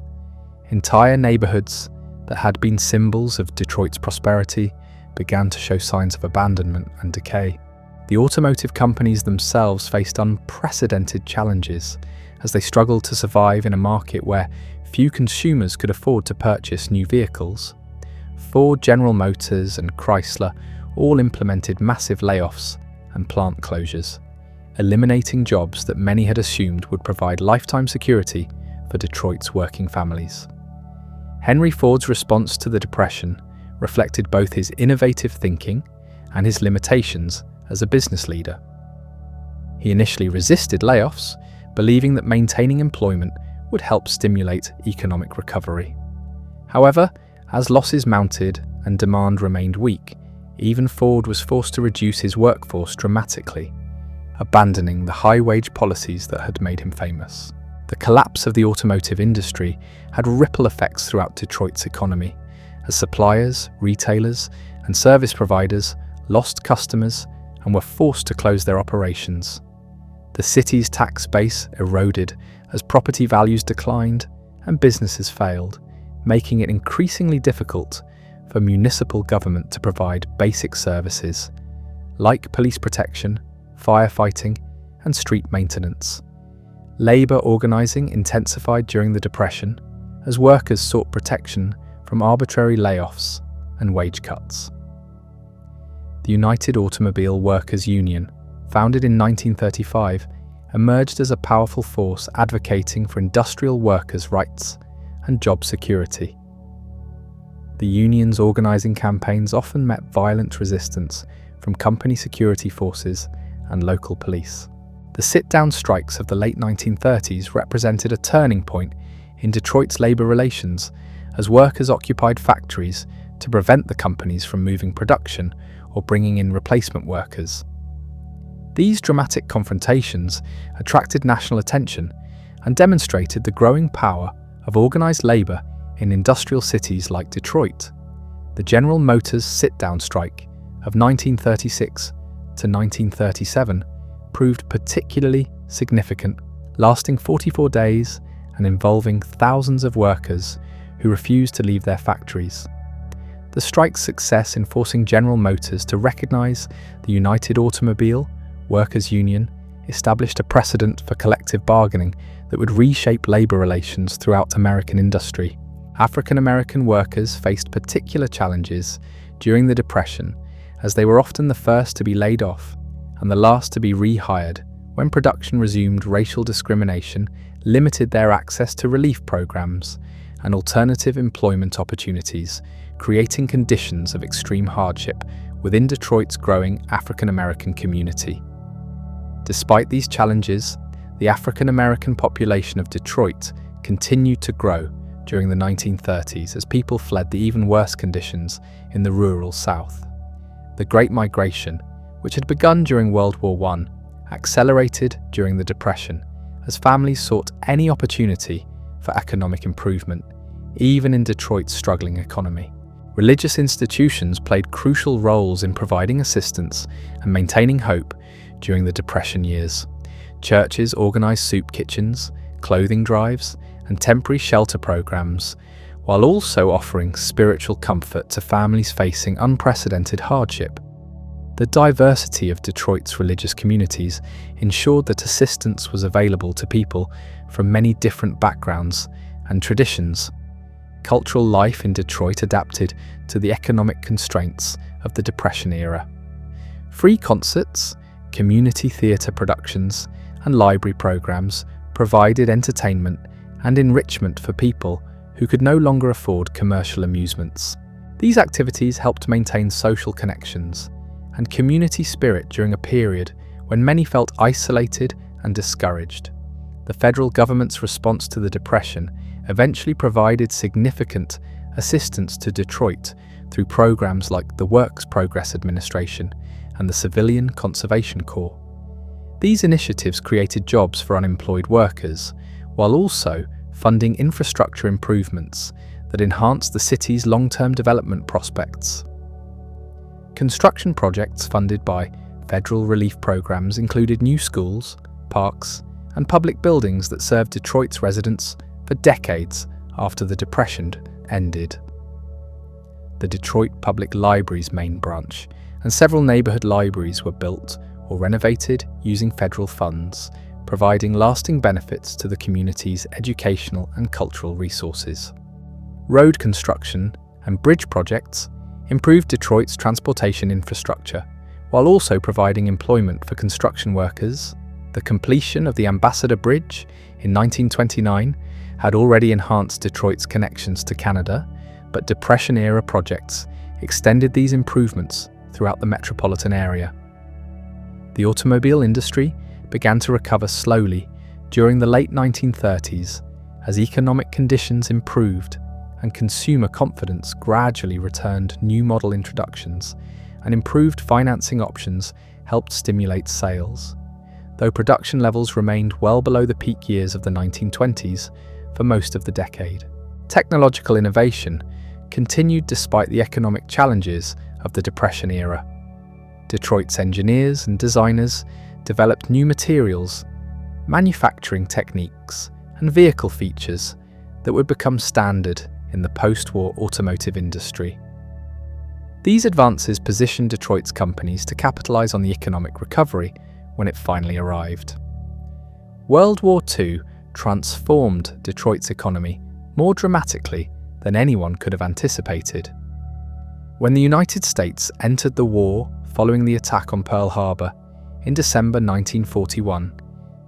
Entire neighborhoods that had been symbols of Detroit's prosperity began to show signs of abandonment and decay. The automotive companies themselves faced unprecedented challenges as they struggled to survive in a market where few consumers could afford to purchase new vehicles. Ford, General Motors, and Chrysler all implemented massive layoffs and plant closures, eliminating jobs that many had assumed would provide lifetime security for Detroit's working families. Henry Ford's response to the Depression reflected both his innovative thinking and his limitations as a business leader. He initially resisted layoffs, believing that maintaining employment would help stimulate economic recovery. However, as losses mounted and demand remained weak, even Ford was forced to reduce his workforce dramatically, abandoning the high-wage policies that had made him famous. The collapse of the automotive industry had ripple effects throughout Detroit's economy, as suppliers, retailers, and service providers lost customers and were forced to close their operations. The city's tax base eroded as property values declined and businesses failed, making it increasingly difficult for municipal government to provide basic services like police protection, firefighting, and street maintenance. Labour organising intensified during the Depression as workers sought protection from arbitrary layoffs and wage cuts. The United Automobile Workers Union, founded in 1935, emerged as a powerful force advocating for industrial workers' rights and job security. The union's organising campaigns often met violent resistance from company security forces and local police. The sit-down strikes of the late 1930s represented a turning point in Detroit's labour relations as workers occupied factories to prevent the companies from moving production or bringing in replacement workers. These dramatic confrontations attracted national attention and demonstrated the growing power of organised labour in industrial cities like Detroit. The General Motors sit-down strike of 1936 to 1937 proved particularly significant, lasting 44 days and involving thousands of workers who refused to leave their factories. The strike's success in forcing General Motors to recognise the United Automobile Workers Union established a precedent for collective bargaining that would reshape labour relations throughout American industry. African American workers faced particular challenges during the Depression as they were often the first to be laid off and the last to be rehired when production resumed racial discrimination, limited their access to relief programs and alternative employment opportunities, creating conditions of extreme hardship within Detroit's growing African American community. Despite these challenges, the African American population of Detroit continued to grow during the 1930s as people fled the even worse conditions in the rural South. The Great Migration, which had begun during World War I, accelerated during the Depression as families sought any opportunity for economic improvement, even in Detroit's struggling economy. Religious institutions played crucial roles in providing assistance and maintaining hope during the Depression years. Churches organized soup kitchens, clothing drives, and temporary shelter programs, while also offering spiritual comfort to families facing unprecedented hardship. The diversity of Detroit's religious communities ensured that assistance was available to people from many different backgrounds and traditions. Cultural life in Detroit adapted to the economic constraints of the Depression era. Free concerts, community theatre productions, and library programs provided entertainment and enrichment for people who could no longer afford commercial amusements. These activities helped maintain social connections and community spirit during a period when many felt isolated and discouraged. The federal government's response to the Depression eventually provided significant assistance to Detroit through programs like the Works Progress Administration and the Civilian Conservation Corps. These initiatives created jobs for unemployed workers, while also funding infrastructure improvements that enhanced the city's long-term development prospects. Construction projects funded by federal relief programs included new schools, parks, and public buildings that served Detroit's residents for decades after the Depression ended. The Detroit Public Library's main branch and several neighborhood libraries were built or renovated using federal funds, providing lasting benefits to the community's educational and cultural resources. Road construction and bridge projects improved Detroit's transportation infrastructure, while also providing employment for construction workers. The completion of the Ambassador Bridge in 1929 had already enhanced Detroit's connections to Canada, but Depression-era projects extended these improvements throughout the metropolitan area. The automobile industry began to recover slowly during the late 1930s as economic conditions improved and consumer confidence gradually returned. New model introductions and improved financing options helped stimulate sales, though production levels remained well below the peak years of the 1920s for most of the decade. Technological innovation continued despite the economic challenges of the Depression era. Detroit's engineers and designers developed new materials, manufacturing techniques, and vehicle features that would become standard in the post-war automotive industry. These advances positioned Detroit's companies to capitalize on the economic recovery when it finally arrived. World War II transformed Detroit's economy more dramatically than anyone could have anticipated. When the United States entered the war following the attack on Pearl Harbor in December 1941,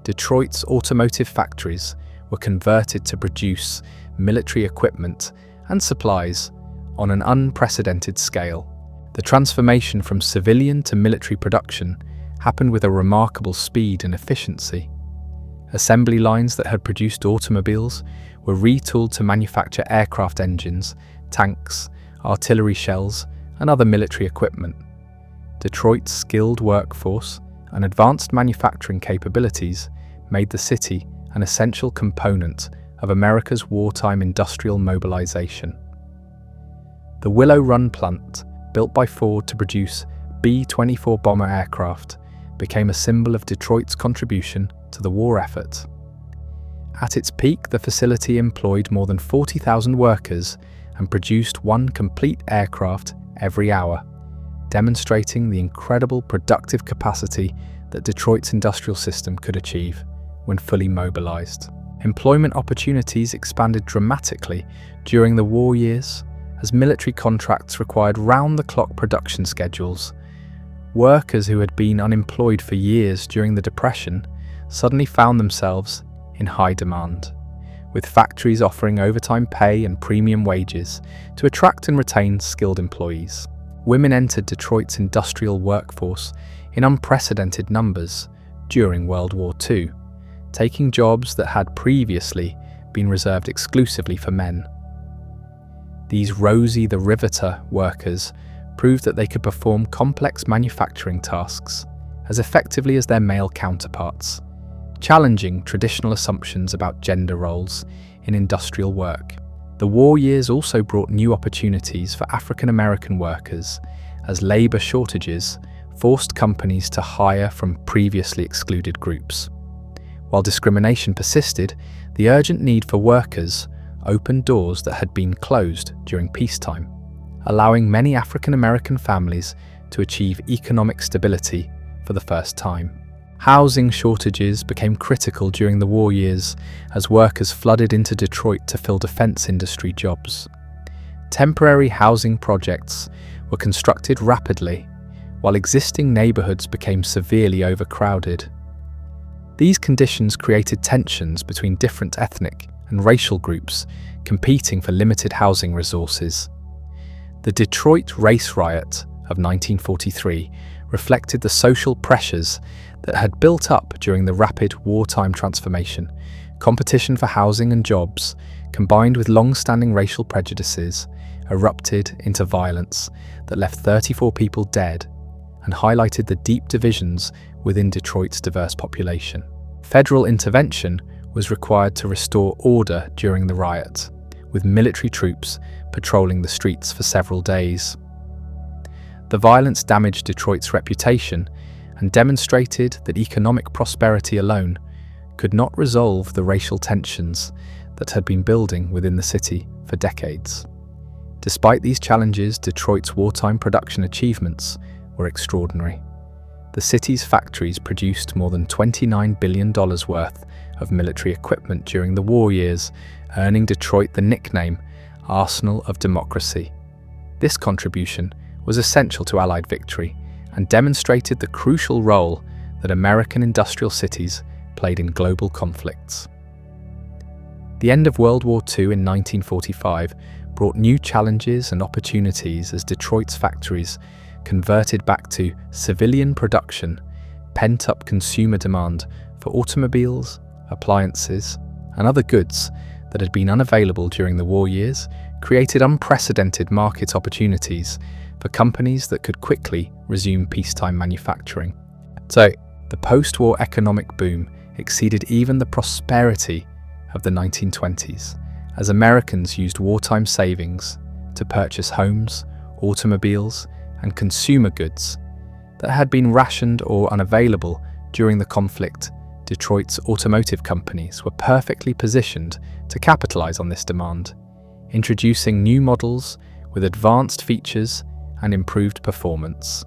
Detroit's automotive factories were converted to produce military equipment and supplies on an unprecedented scale. The transformation from civilian to military production happened with a remarkable speed and efficiency. Assembly lines that had produced automobiles were retooled to manufacture aircraft engines, tanks, artillery shells, and other military equipment. Detroit's skilled workforce and advanced manufacturing capabilities made the city an essential component of America's wartime industrial mobilization. The Willow Run plant, built by Ford to produce B-24 bomber aircraft, became a symbol of Detroit's contribution to the war effort. At its peak, the facility employed more than 40,000 workers and produced one complete aircraft every hour, demonstrating the incredible productive capacity that Detroit's industrial system could achieve when fully mobilized. Employment opportunities expanded dramatically during the war years as military contracts required round-the-clock production schedules, Workers who had been unemployed for years during the Depression suddenly found themselves in high demand, with factories offering overtime pay and premium wages to attract and retain skilled employees. Women entered Detroit's industrial workforce in unprecedented numbers during World War II, taking jobs that had previously been reserved exclusively for men. These Rosie the Riveter workers proved that they could perform complex manufacturing tasks as effectively as their male counterparts, challenging traditional assumptions about gender roles in industrial work. The war years also brought new opportunities for African American workers as labor shortages forced companies to hire from previously excluded groups. While discrimination persisted, the urgent need for workers opened doors that had been closed during peacetime, allowing many African American families to achieve economic stability for the first time. Housing shortages became critical during the war years as workers flooded into Detroit to fill defense industry jobs. Temporary housing projects were constructed rapidly, while existing neighborhoods became severely overcrowded. These conditions created tensions between different ethnic and racial groups competing for limited housing resources. The Detroit Race Riot of 1943 reflected the social pressures that had built up during the rapid wartime transformation. Competition for housing and jobs, combined with long-standing racial prejudices, erupted into violence that left 34 people dead and highlighted the deep divisions within Detroit's diverse population. Federal intervention was required to restore order during the riot, with military troops patrolling the streets for several days. The violence damaged Detroit's reputation and demonstrated that economic prosperity alone could not resolve the racial tensions that had been building within the city for decades. Despite these challenges, Detroit's wartime production achievements were extraordinary. The city's factories produced more than $29 billion worth of military equipment during the war years, earning Detroit the nickname Arsenal of Democracy. This contribution was essential to Allied victory and demonstrated the crucial role that American industrial cities played in global conflicts. The end of World War II in 1945 brought new challenges and opportunities as Detroit's factories converted back to civilian production. Pent-up consumer demand for automobiles, appliances, and other goods that had been unavailable during the war years created unprecedented market opportunities for companies that could quickly resume peacetime manufacturing. So, the post-war economic boom exceeded even the prosperity of the 1920s, as Americans used wartime savings to purchase homes, automobiles, and consumer goods that had been rationed or unavailable during the conflict. Detroit's automotive companies were perfectly positioned to capitalize on this demand, introducing new models with advanced features and improved performance.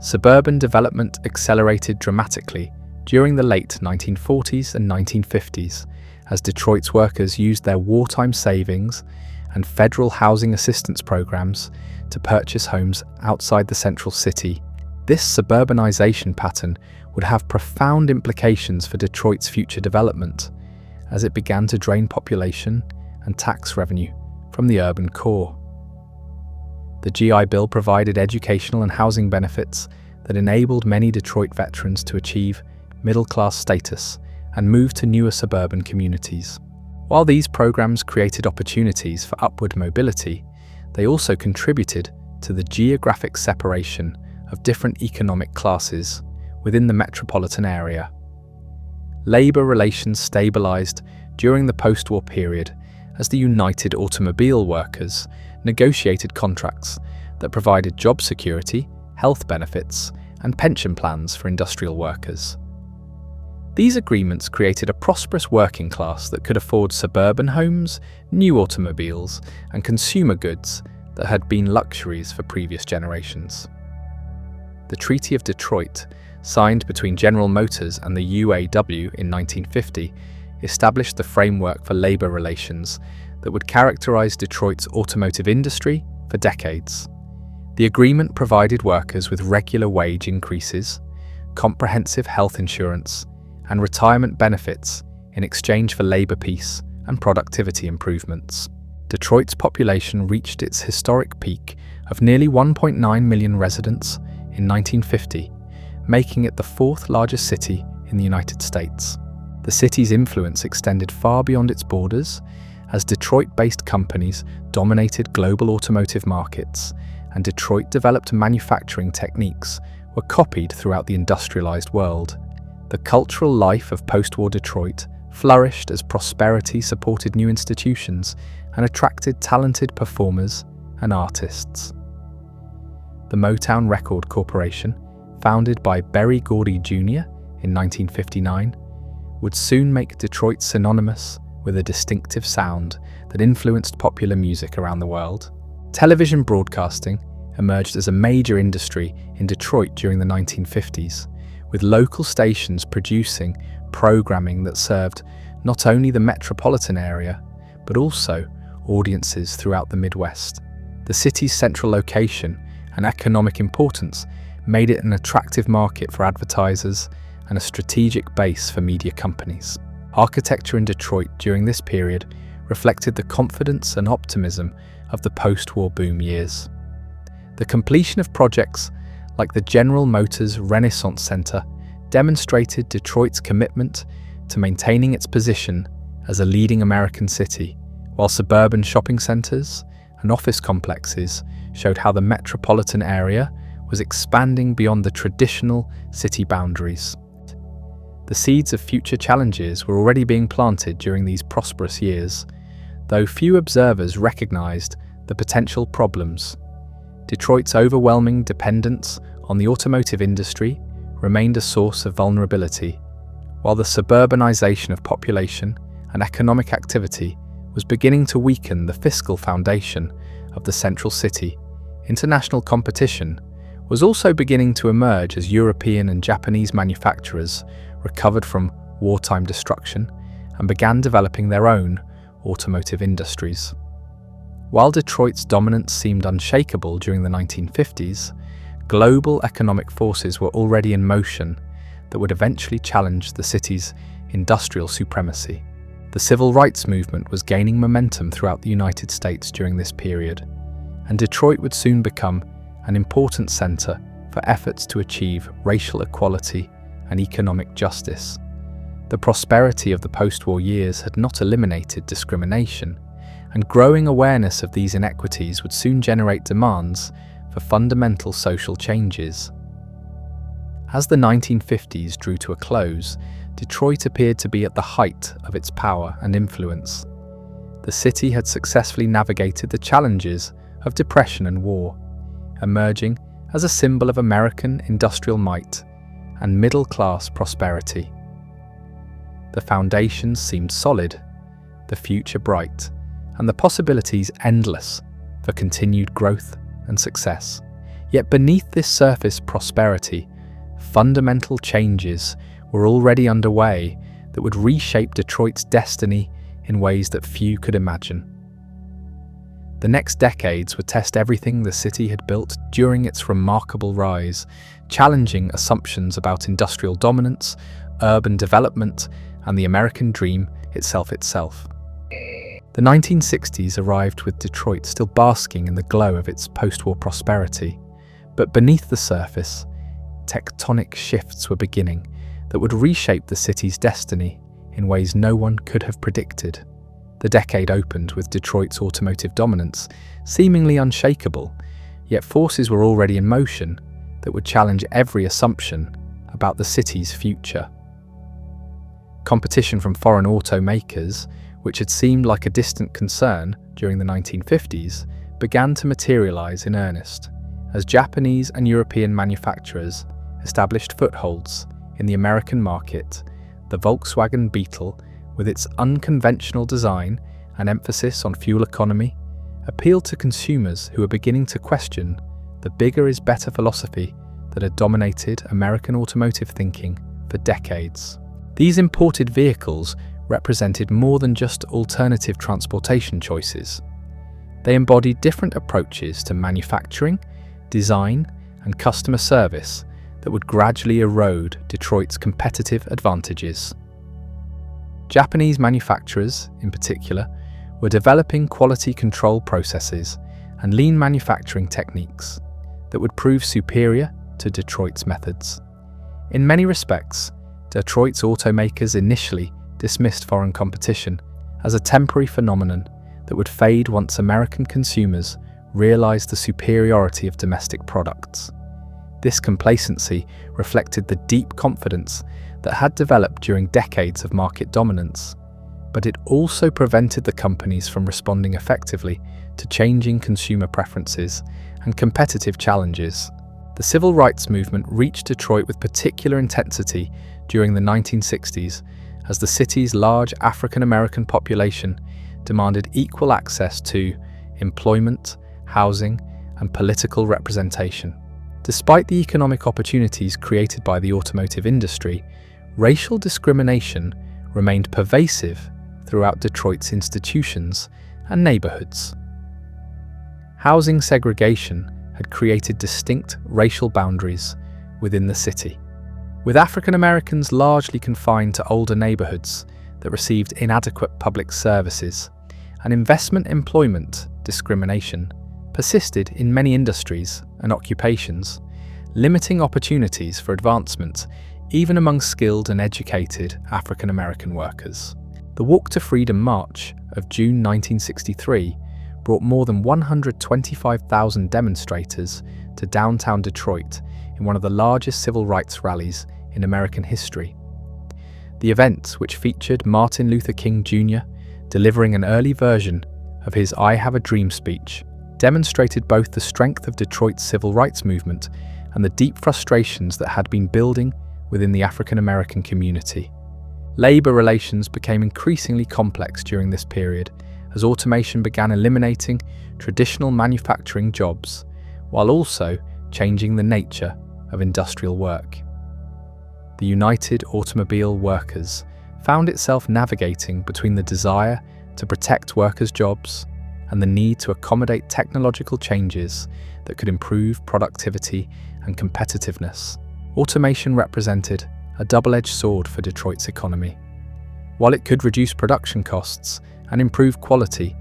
Suburban development accelerated dramatically during the late 1940s and 1950s as Detroit's workers used their wartime savings and federal housing assistance programs to purchase homes outside the central city. This suburbanization pattern would have profound implications for Detroit's future development as it began to drain population and tax revenue from the urban core. The GI Bill provided educational and housing benefits that enabled many Detroit veterans to achieve middle-class status and move to newer suburban communities. While these programs created opportunities for upward mobility, they also contributed to the geographic separation of different economic classes within the metropolitan area. Labor relations stabilized during the post-war period as the United Automobile Workers negotiated contracts that provided job security, health benefits, and pension plans for industrial workers. These agreements created a prosperous working class that could afford suburban homes, new automobiles, and consumer goods that had been luxuries for previous generations. The Treaty of Detroit, signed between General Motors and the UAW in 1950, established the framework for labor relations that would characterize Detroit's automotive industry for decades. The agreement provided workers with regular wage increases, comprehensive health insurance, and retirement benefits in exchange for labor peace and productivity improvements. Detroit's population reached its historic peak of nearly 1.9 million residents in 1950, making it the fourth largest city in the United States. The city's influence extended far beyond its borders, as Detroit-based companies dominated global automotive markets, and Detroit-developed manufacturing techniques were copied throughout the industrialized world. The cultural life of post-war Detroit flourished as prosperity supported new institutions and attracted talented performers and artists. The Motown Record Corporation, founded by Berry Gordy Jr. in 1959, would soon make Detroit synonymous with a distinctive sound that influenced popular music around the world. Television broadcasting emerged as a major industry in Detroit during the 1950s, with local stations producing programming that served not only the metropolitan area, but also audiences throughout the Midwest. The city's central location and economic importance made it an attractive market for advertisers and a strategic base for media companies. Architecture in Detroit during this period reflected the confidence and optimism of the post-war boom years. The completion of projects like the General Motors Renaissance Center demonstrated Detroit's commitment to maintaining its position as a leading American city, while suburban shopping centers and office complexes showed how the metropolitan area was expanding beyond the traditional city boundaries. The seeds of future challenges were already being planted during these prosperous years, though few observers recognized the potential problems. Detroit's overwhelming dependence on the automotive industry remained a source of vulnerability, while the suburbanization of population and economic activity was beginning to weaken the fiscal foundation of the central city. International competition was also beginning to emerge as European and Japanese manufacturers recovered from wartime destruction and began developing their own automotive industries. While Detroit's dominance seemed unshakable during the 1950s, global economic forces were already in motion that would eventually challenge the city's industrial supremacy. The civil rights movement was gaining momentum throughout the United States during this period, and Detroit would soon become an important center for efforts to achieve racial equality and economic justice. The prosperity of the post-war years had not eliminated discrimination, and growing awareness of these inequities would soon generate demands for fundamental social changes. As the 1950s drew to a close, Detroit appeared to be at the height of its power and influence. The city had successfully navigated the challenges of depression and war, emerging as a symbol of American industrial might and middle-class prosperity. The foundations seemed solid, the future bright, and the possibilities endless for continued growth and success. Yet beneath this surface prosperity, fundamental changes were already underway that would reshape Detroit's destiny in ways that few could imagine. The next decades would test everything the city had built during its remarkable rise, challenging assumptions about industrial dominance, urban development, and the American dream itself. The 1960s arrived with Detroit still basking in the glow of its post-war prosperity, but beneath the surface, tectonic shifts were beginning that would reshape the city's destiny in ways no one could have predicted. The decade opened with Detroit's automotive dominance seemingly unshakable, yet forces were already in motion that would challenge every assumption about the city's future. Competition from foreign automakers, which had seemed like a distant concern during the 1950s, began to materialize in earnest as Japanese and European manufacturers established footholds in the American market. The Volkswagen Beetle, with its unconventional design and emphasis on fuel economy, appealed to consumers who were beginning to question the bigger is better philosophy that had dominated American automotive thinking for decades. These imported vehicles represented more than just alternative transportation choices. They embodied different approaches to manufacturing, design, and customer service that would gradually erode Detroit's competitive advantages. Japanese manufacturers, in particular, were developing quality control processes and lean manufacturing techniques that would prove superior to Detroit's methods. In many respects, Detroit's automakers initially dismissed foreign competition as a temporary phenomenon that would fade once American consumers realized the superiority of domestic products. This complacency reflected the deep confidence that had developed during decades of market dominance, but it also prevented the companies from responding effectively to changing consumer preferences and competitive challenges. The civil rights movement reached Detroit with particular intensity during the 1960s as the city's large African American population demanded equal access to employment, housing, and political representation. Despite the economic opportunities created by the automotive industry, racial discrimination remained pervasive throughout Detroit's institutions and neighborhoods. Housing segregation had created distinct racial boundaries within the city, with African Americans largely confined to older neighborhoods that received inadequate public services, and investment employment discrimination persisted in many industries and occupations, limiting opportunities for advancement even among skilled and educated African American workers. The Walk to Freedom March of June 1963 brought more than 125,000 demonstrators to downtown Detroit in one of the largest civil rights rallies in American history. The event, which featured Martin Luther King Jr. delivering an early version of his "I Have a Dream" speech, demonstrated both the strength of Detroit's civil rights movement and the deep frustrations that had been building within the African American community. Labor relations became increasingly complex during this period as automation began eliminating traditional manufacturing jobs, while also changing the nature of industrial work. The United Automobile Workers found itself navigating between the desire to protect workers' jobs and the need to accommodate technological changes that could improve productivity and competitiveness. Automation represented a double-edged sword for Detroit's economy. While it could reduce production costs and improve quality,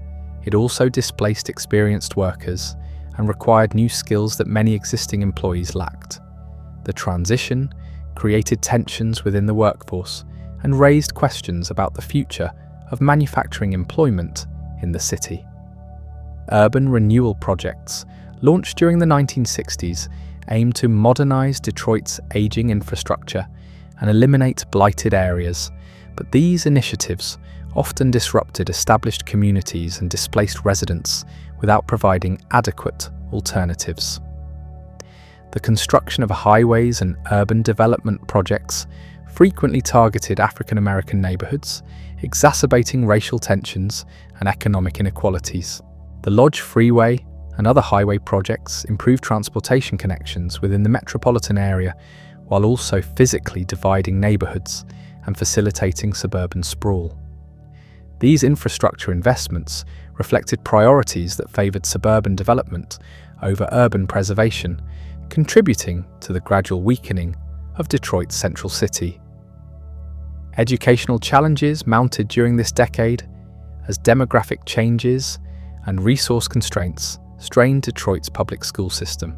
it also displaced experienced workers and required new skills that many existing employees lacked. The transition created tensions within the workforce and raised questions about the future of manufacturing employment in the city. Urban renewal projects, launched during the 1960s, aimed to modernize Detroit's aging infrastructure and eliminate blighted areas, but these initiatives often disrupted established communities and displaced residents without providing adequate alternatives. The construction of highways and urban development projects frequently targeted African American neighborhoods, exacerbating racial tensions and economic inequalities. The Lodge Freeway and other highway projects improved transportation connections within the metropolitan area while also physically dividing neighborhoods and facilitating suburban sprawl. These infrastructure investments reflected priorities that favored suburban development over urban preservation, contributing to the gradual weakening of Detroit's central city. Educational challenges mounted during this decade as demographic changes and resource constraints strained Detroit's public school system.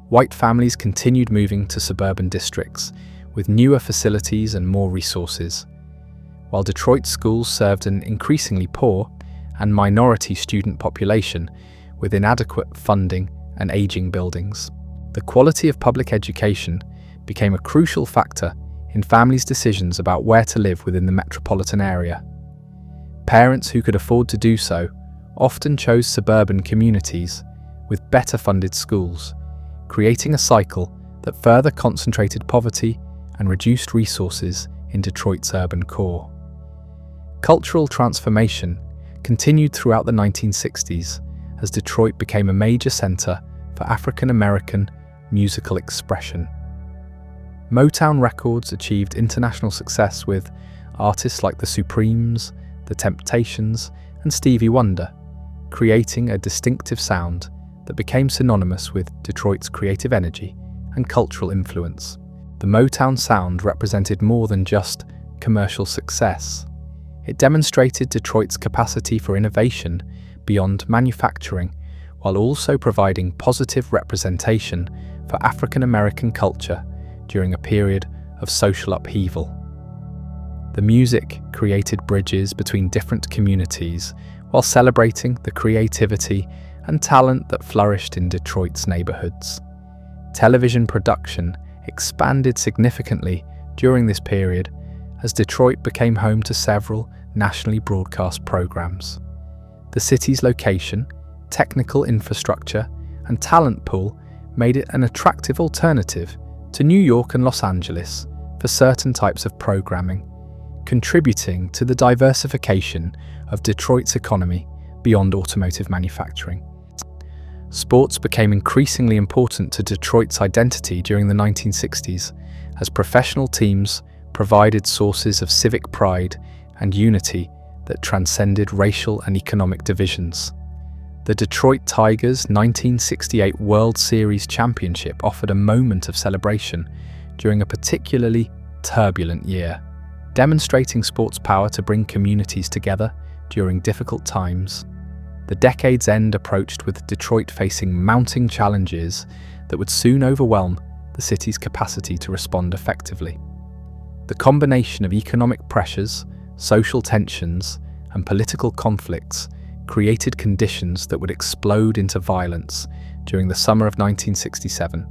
White families continued moving to suburban districts with newer facilities and more resources, while Detroit's schools served an increasingly poor and minority student population with inadequate funding and aging buildings. The quality of public education became a crucial factor in families' decisions about where to live within the metropolitan area. Parents who could afford to do so often chose suburban communities with better funded schools, creating a cycle that further concentrated poverty and reduced resources in Detroit's urban core. Cultural transformation continued throughout the 1960s as Detroit became a major center for African American musical expression. Motown Records achieved international success with artists like the Supremes, the Temptations, and Stevie Wonder, creating a distinctive sound that became synonymous with Detroit's creative energy and cultural influence. The Motown sound represented more than just commercial success. It demonstrated Detroit's capacity for innovation beyond manufacturing, while also providing positive representation for African American culture during a period of social upheaval. The music created bridges between different communities while celebrating the creativity and talent that flourished in Detroit's neighborhoods. Television production expanded significantly during this period as Detroit became home to several nationally broadcast programs. The city's location, technical infrastructure, and talent pool made it an attractive alternative to New York and Los Angeles for certain types of programming, contributing to the diversification of Detroit's economy beyond automotive manufacturing. Sports became increasingly important to Detroit's identity during the 1960s as professional teams provided sources of civic pride and unity that transcended racial and economic divisions. The Detroit Tigers' 1968 World Series championship offered a moment of celebration during a particularly turbulent year, demonstrating sports' power to bring communities together during difficult times. The decade's end approached with Detroit facing mounting challenges that would soon overwhelm the city's capacity to respond effectively. The combination of economic pressures, social tensions, and political conflicts created conditions that would explode into violence during the summer of 1967,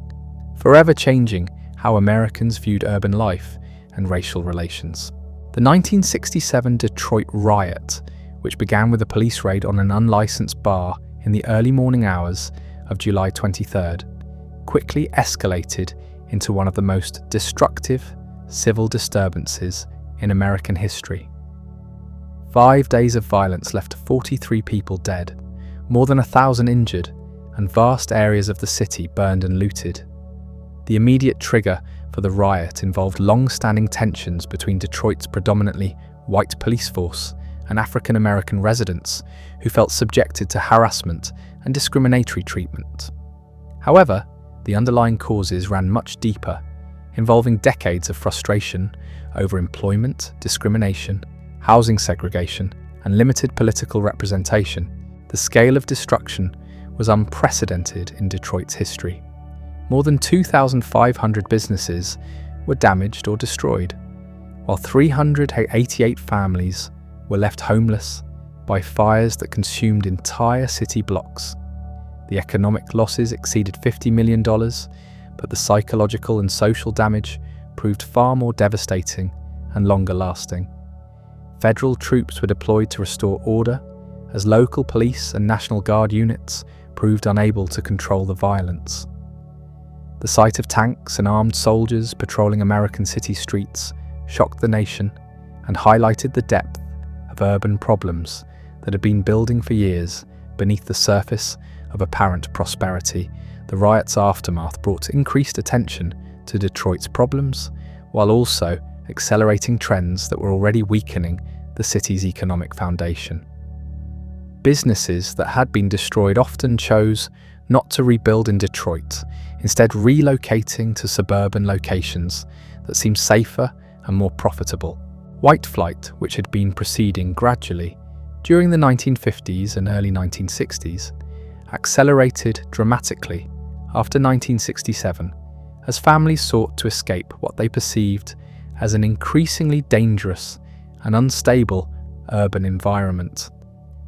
forever changing how Americans viewed urban life and racial relations. The 1967 Detroit riot, which began with a police raid on an unlicensed bar in the early morning hours of July 23rd, quickly escalated into one of the most destructive civil disturbances in American history. 5 days of violence left 43 people dead, more than 1,000 injured, and vast areas of the city burned and looted. The immediate trigger for the riot involved long-standing tensions between Detroit's predominantly white police force and African American residents who felt subjected to harassment and discriminatory treatment. However, the underlying causes ran much deeper, involving decades of frustration over employment, discrimination, housing segregation, and limited political representation. The scale of destruction was unprecedented in Detroit's history. More than 2,500 businesses were damaged or destroyed, while 388 families were left homeless by fires that consumed entire city blocks. The economic losses exceeded $50 million, but the psychological and social damage proved far more devastating and longer lasting. Federal troops were deployed to restore order, as local police and National Guard units proved unable to control the violence. The sight of tanks and armed soldiers patrolling American city streets shocked the nation and highlighted the depth of urban problems that had been building for years beneath the surface of apparent prosperity. The riot's aftermath brought increased attention to Detroit's problems, while also accelerating trends that were already weakening the city's economic foundation. Businesses that had been destroyed often chose not to rebuild in Detroit, instead relocating to suburban locations that seemed safer and more profitable. White flight, which had been proceeding gradually during the 1950s and early 1960s, accelerated dramatically after 1967 as families sought to escape what they perceived as an increasingly dangerous and unstable urban environment.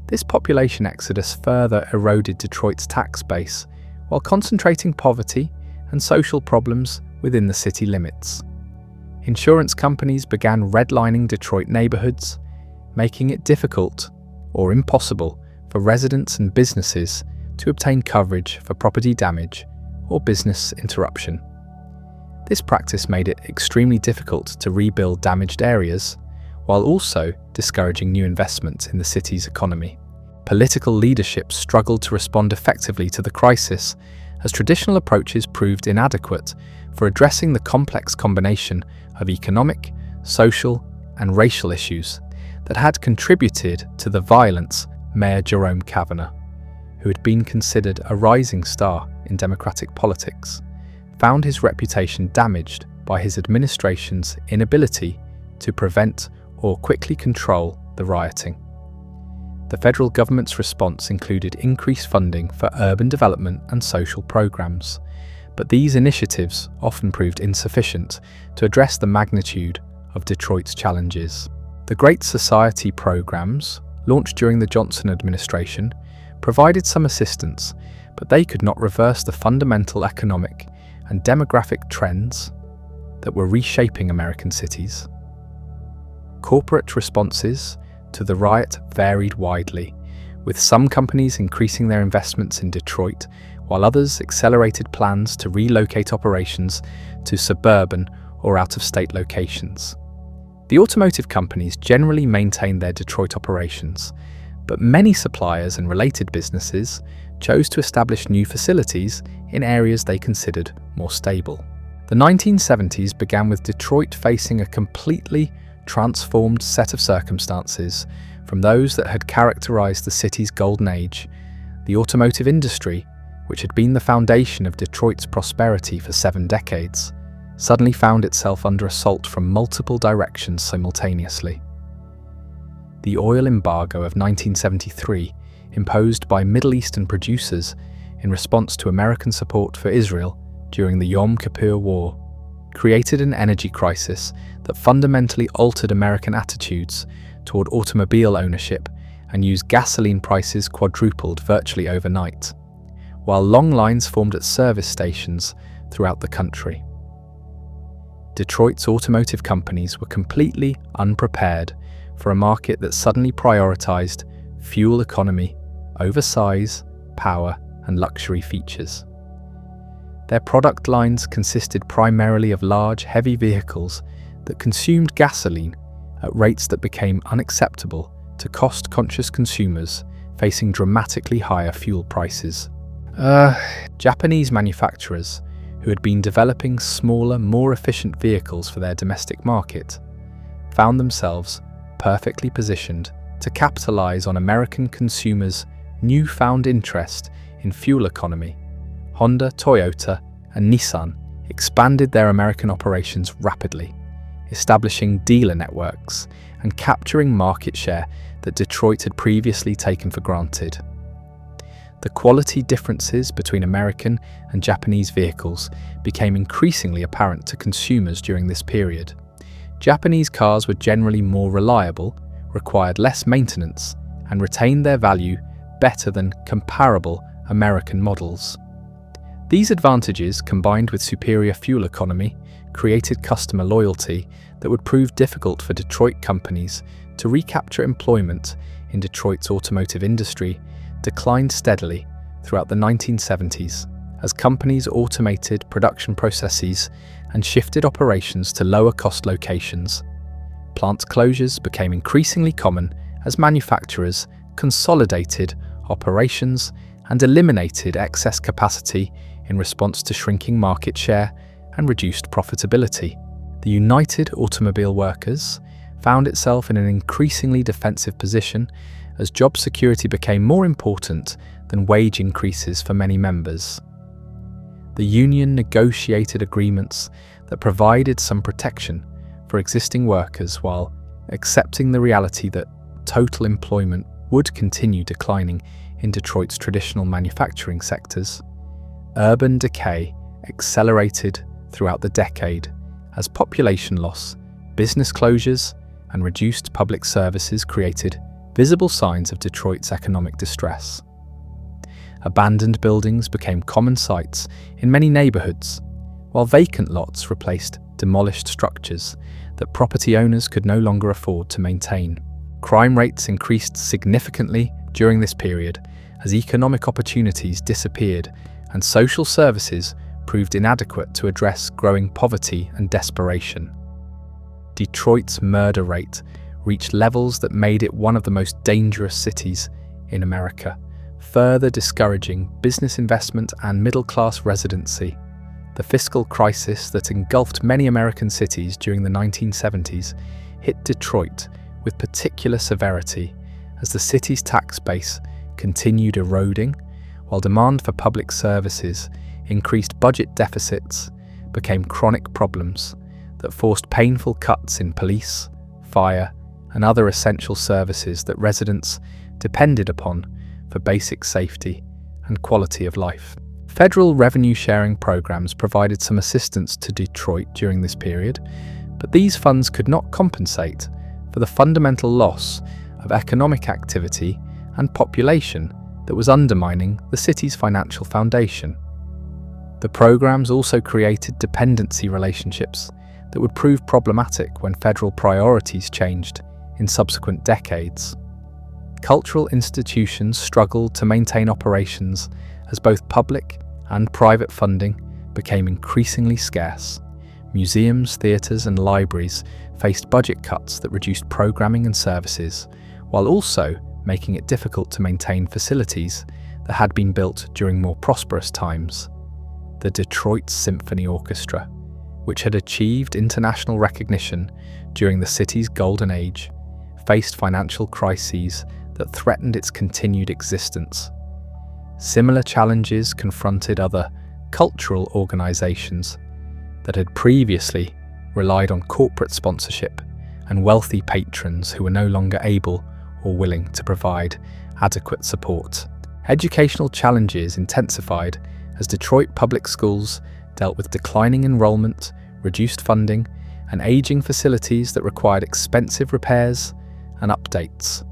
This population exodus further eroded Detroit's tax base while concentrating poverty and social problems within the city limits. Insurance companies began redlining Detroit neighborhoods, making it difficult or impossible for residents and businesses to obtain coverage for property damage or business interruption. This practice made it extremely difficult to rebuild damaged areas, while also discouraging new investment in the city's economy. Political leadership struggled to respond effectively to the crisis, as traditional approaches proved inadequate for addressing the complex combination of economic, social, and racial issues that had contributed to the violence. Mayor Jerome Kavanagh, who had been considered a rising star in democratic politics, found his reputation damaged by his administration's inability to prevent or quickly control the rioting. The federal government's response included increased funding for urban development and social programs, but these initiatives often proved insufficient to address the magnitude of Detroit's challenges. The Great Society programs, launched during the Johnson administration, provided some assistance, but they could not reverse the fundamental economic and demographic trends that were reshaping American cities. Corporate responses to the riot varied widely, with some companies increasing their investments in Detroit, while others accelerated plans to relocate operations to suburban or out-of-state locations. The automotive companies generally maintained their Detroit operations, but many suppliers and related businesses chose to establish new facilities in areas they considered more stable. The 1970s began with Detroit facing a completely transformed set of circumstances from those that had characterized the city's golden age. The automotive industry, which had been the foundation of Detroit's prosperity for 7 decades, suddenly found itself under assault from multiple directions simultaneously. The oil embargo of 1973, imposed by Middle Eastern producers in response to American support for Israel during the Yom Kippur War, created an energy crisis that fundamentally altered American attitudes toward automobile ownership and used gasoline prices quadrupled virtually overnight, while long lines formed at service stations throughout the country. Detroit's automotive companies were completely unprepared for a market that suddenly prioritized fuel economy over size, power, and luxury features. Their product lines consisted primarily of large, heavy vehicles that consumed gasoline at rates that became unacceptable to cost-conscious consumers facing dramatically higher fuel prices. Japanese manufacturers, who had been developing smaller, more efficient vehicles for their domestic market, found themselves perfectly positioned to capitalize on American consumers' newfound interest in fuel economy. Honda, Toyota, and Nissan expanded their American operations rapidly, establishing dealer networks and capturing market share that Detroit had previously taken for granted. The quality differences between American and Japanese vehicles became increasingly apparent to consumers during this period. Japanese cars were generally more reliable, required less maintenance, and retained their value better than comparable American models. These advantages, combined with superior fuel economy, created customer loyalty that would prove difficult for Detroit companies to recapture. Employment in Detroit's automotive industry declined steadily throughout the 1970s as companies automated production processes and shifted operations to lower-cost locations. Plant closures became increasingly common as manufacturers consolidated operations and eliminated excess capacity in response to shrinking market share and reduced profitability. The United Automobile Workers found itself in an increasingly defensive position as job security became more important than wage increases for many members. The union negotiated agreements that provided some protection for existing workers while accepting the reality that total employment would continue declining in Detroit's traditional manufacturing sectors. Urban decay accelerated throughout the decade as population loss, business closures, and reduced public services created visible signs of Detroit's economic distress. Abandoned buildings became common sights in many neighborhoods, while vacant lots replaced demolished structures that property owners could no longer afford to maintain. Crime rates increased significantly during this period as economic opportunities disappeared and social services proved inadequate to address growing poverty and desperation. Detroit's murder rate reached levels that made it one of the most dangerous cities in America, further discouraging business investment and middle-class residency. The fiscal crisis that engulfed many American cities during the 1970s hit Detroit with particular severity as the city's tax base continued eroding while demand for public services, increased budget deficits, became chronic problems that forced painful cuts in police, fire, and other essential services that residents depended upon for basic safety and quality of life. Federal revenue-sharing programs provided some assistance to Detroit during this period, but these funds could not compensate for the fundamental loss of economic activity and population that was undermining the city's financial foundation. The programs also created dependency relationships that would prove problematic when federal priorities changed in subsequent decades. Cultural institutions struggled to maintain operations as both public and private funding became increasingly scarce. Museums, theatres, and libraries faced budget cuts that reduced programming and services, while also making it difficult to maintain facilities that had been built during more prosperous times. The Detroit Symphony Orchestra, which had achieved international recognition during the city's golden age, faced financial crises that threatened its continued existence. Similar challenges confronted other cultural organizations that had previously relied on corporate sponsorship and wealthy patrons who were no longer able or willing to provide adequate support. Educational challenges intensified as Detroit public schools dealt with declining enrollment, reduced funding, and aging facilities that required expensive repairs and updates.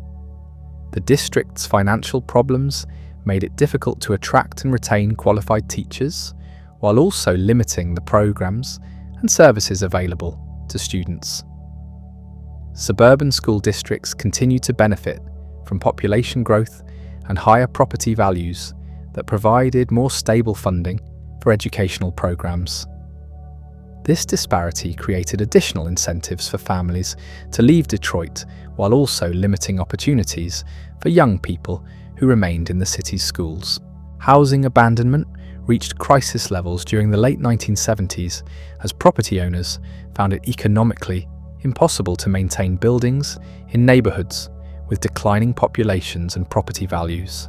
The district's financial problems made it difficult to attract and retain qualified teachers, while also limiting the programs and services available to students. Suburban school districts continued to benefit from population growth and higher property values that provided more stable funding for educational programs. This disparity created additional incentives for families to leave Detroit, while also limiting opportunities for young people who remained in the city's schools. Housing abandonment reached crisis levels during the late 1970s as property owners found it economically impossible to maintain buildings in neighborhoods with declining populations and property values.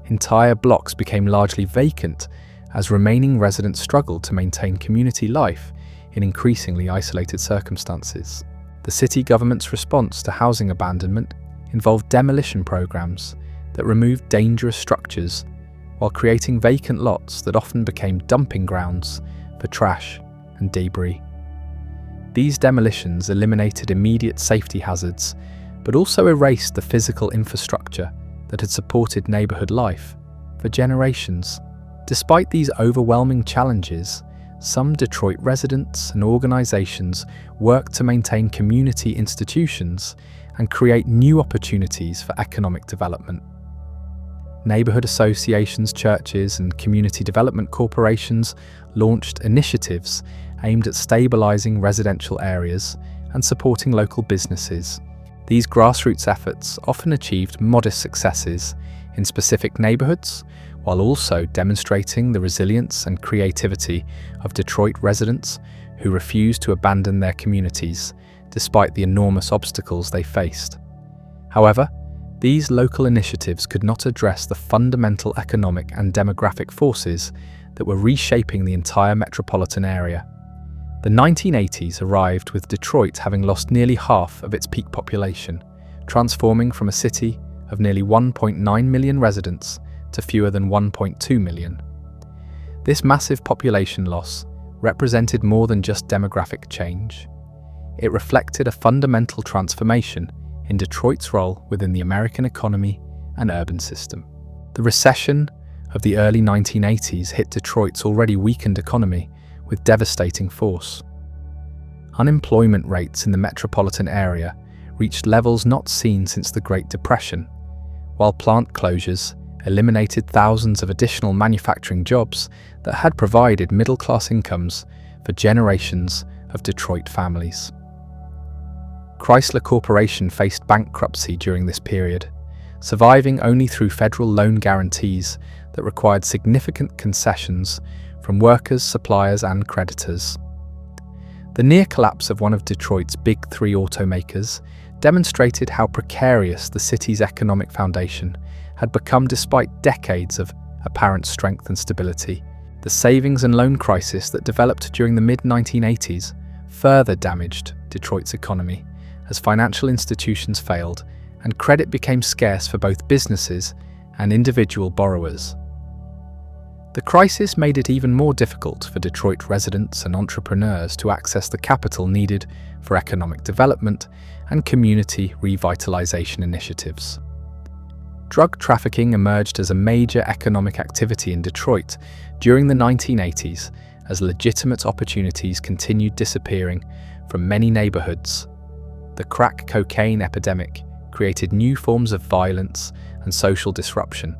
Entire blocks became largely vacant as remaining residents struggled to maintain community life in increasingly isolated circumstances. The city government's response to housing abandonment involved demolition programs that removed dangerous structures while creating vacant lots that often became dumping grounds for trash and debris. These demolitions eliminated immediate safety hazards, but also erased the physical infrastructure that had supported neighborhood life for generations. Despite these overwhelming challenges, some Detroit residents and organizations worked to maintain community institutions and create new opportunities for economic development. Neighborhood associations, churches, and community development corporations launched initiatives aimed at stabilizing residential areas and supporting local businesses. These grassroots efforts often achieved modest successes in specific neighborhoods, while also demonstrating the resilience and creativity of Detroit residents who refused to abandon their communities despite the enormous obstacles they faced. However, these local initiatives could not address the fundamental economic and demographic forces that were reshaping the entire metropolitan area. The 1980s arrived with Detroit having lost nearly half of its peak population, transforming from a city of nearly 1.9 million residents to fewer than 1.2 million. This massive population loss represented more than just demographic change. It reflected a fundamental transformation in Detroit's role within the American economy and urban system. The recession of the early 1980s hit Detroit's already weakened economy with devastating force. Unemployment rates in the metropolitan area reached levels not seen since the Great Depression, while plant closures eliminated thousands of additional manufacturing jobs that had provided middle-class incomes for generations of Detroit families. Chrysler Corporation faced bankruptcy during this period, surviving only through federal loan guarantees that required significant concessions from workers, suppliers, and creditors. The near collapse of one of Detroit's big three automakers demonstrated how precarious the city's economic foundation had become despite decades of apparent strength and stability. The savings and loan crisis that developed during the mid-1980s further damaged Detroit's economy as financial institutions failed and credit became scarce for both businesses and individual borrowers. The crisis made it even more difficult for Detroit residents and entrepreneurs to access the capital needed for economic development and community revitalization initiatives. Drug trafficking emerged as a major economic activity in Detroit during the 1980s as legitimate opportunities continued disappearing from many neighborhoods. The crack cocaine epidemic created new forms of violence and social disruption,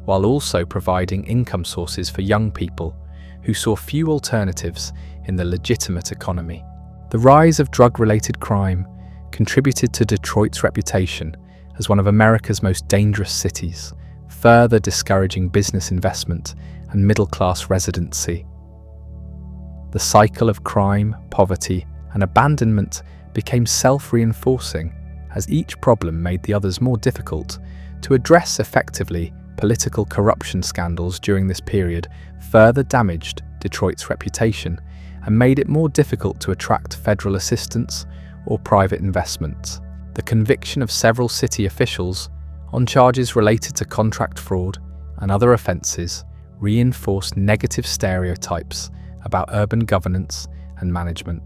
while also providing income sources for young people who saw few alternatives in the legitimate economy. The rise of drug-related crime contributed to Detroit's reputation as one of America's most dangerous cities, further discouraging business investment and middle-class residency. The cycle of crime, poverty, and abandonment became self-reinforcing as each problem made the others more difficult to address effectively. Political corruption scandals during this period further damaged Detroit's reputation and made it more difficult to attract federal assistance or private investment. The conviction of several city officials on charges related to contract fraud and other offences reinforced negative stereotypes about urban governance and management.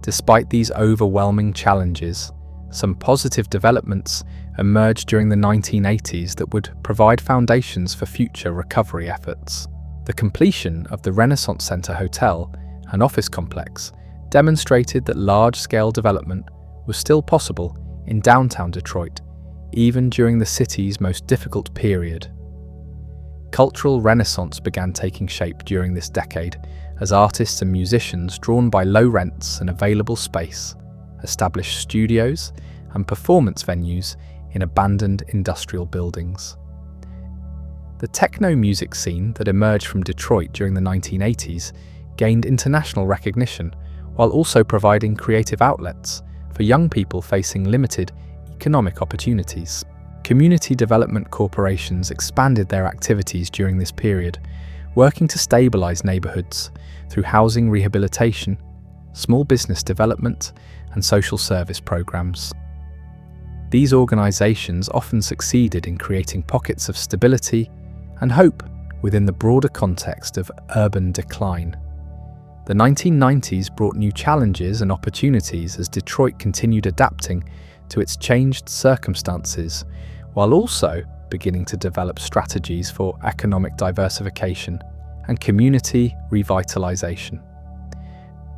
Despite these overwhelming challenges, some positive developments emerged during the 1980s that would provide foundations for future recovery efforts. The completion of the Renaissance Center Hotel and office complex demonstrated that large-scale development was still possible in downtown Detroit, even during the city's most difficult period. Cultural renaissance began taking shape during this decade as artists and musicians, drawn by low rents and available space, established studios and performance venues in abandoned industrial buildings. The techno music scene that emerged from Detroit during the 1980s gained international recognition, while also providing creative outlets for young people facing limited economic opportunities. Community development corporations expanded their activities during this period, working to stabilize neighborhoods through housing rehabilitation, small business development, and social service programs. These organizations often succeeded in creating pockets of stability and hope within the broader context of urban decline. The 1990s brought new challenges and opportunities as Detroit continued adapting to its changed circumstances, while also beginning to develop strategies for economic diversification and community revitalization.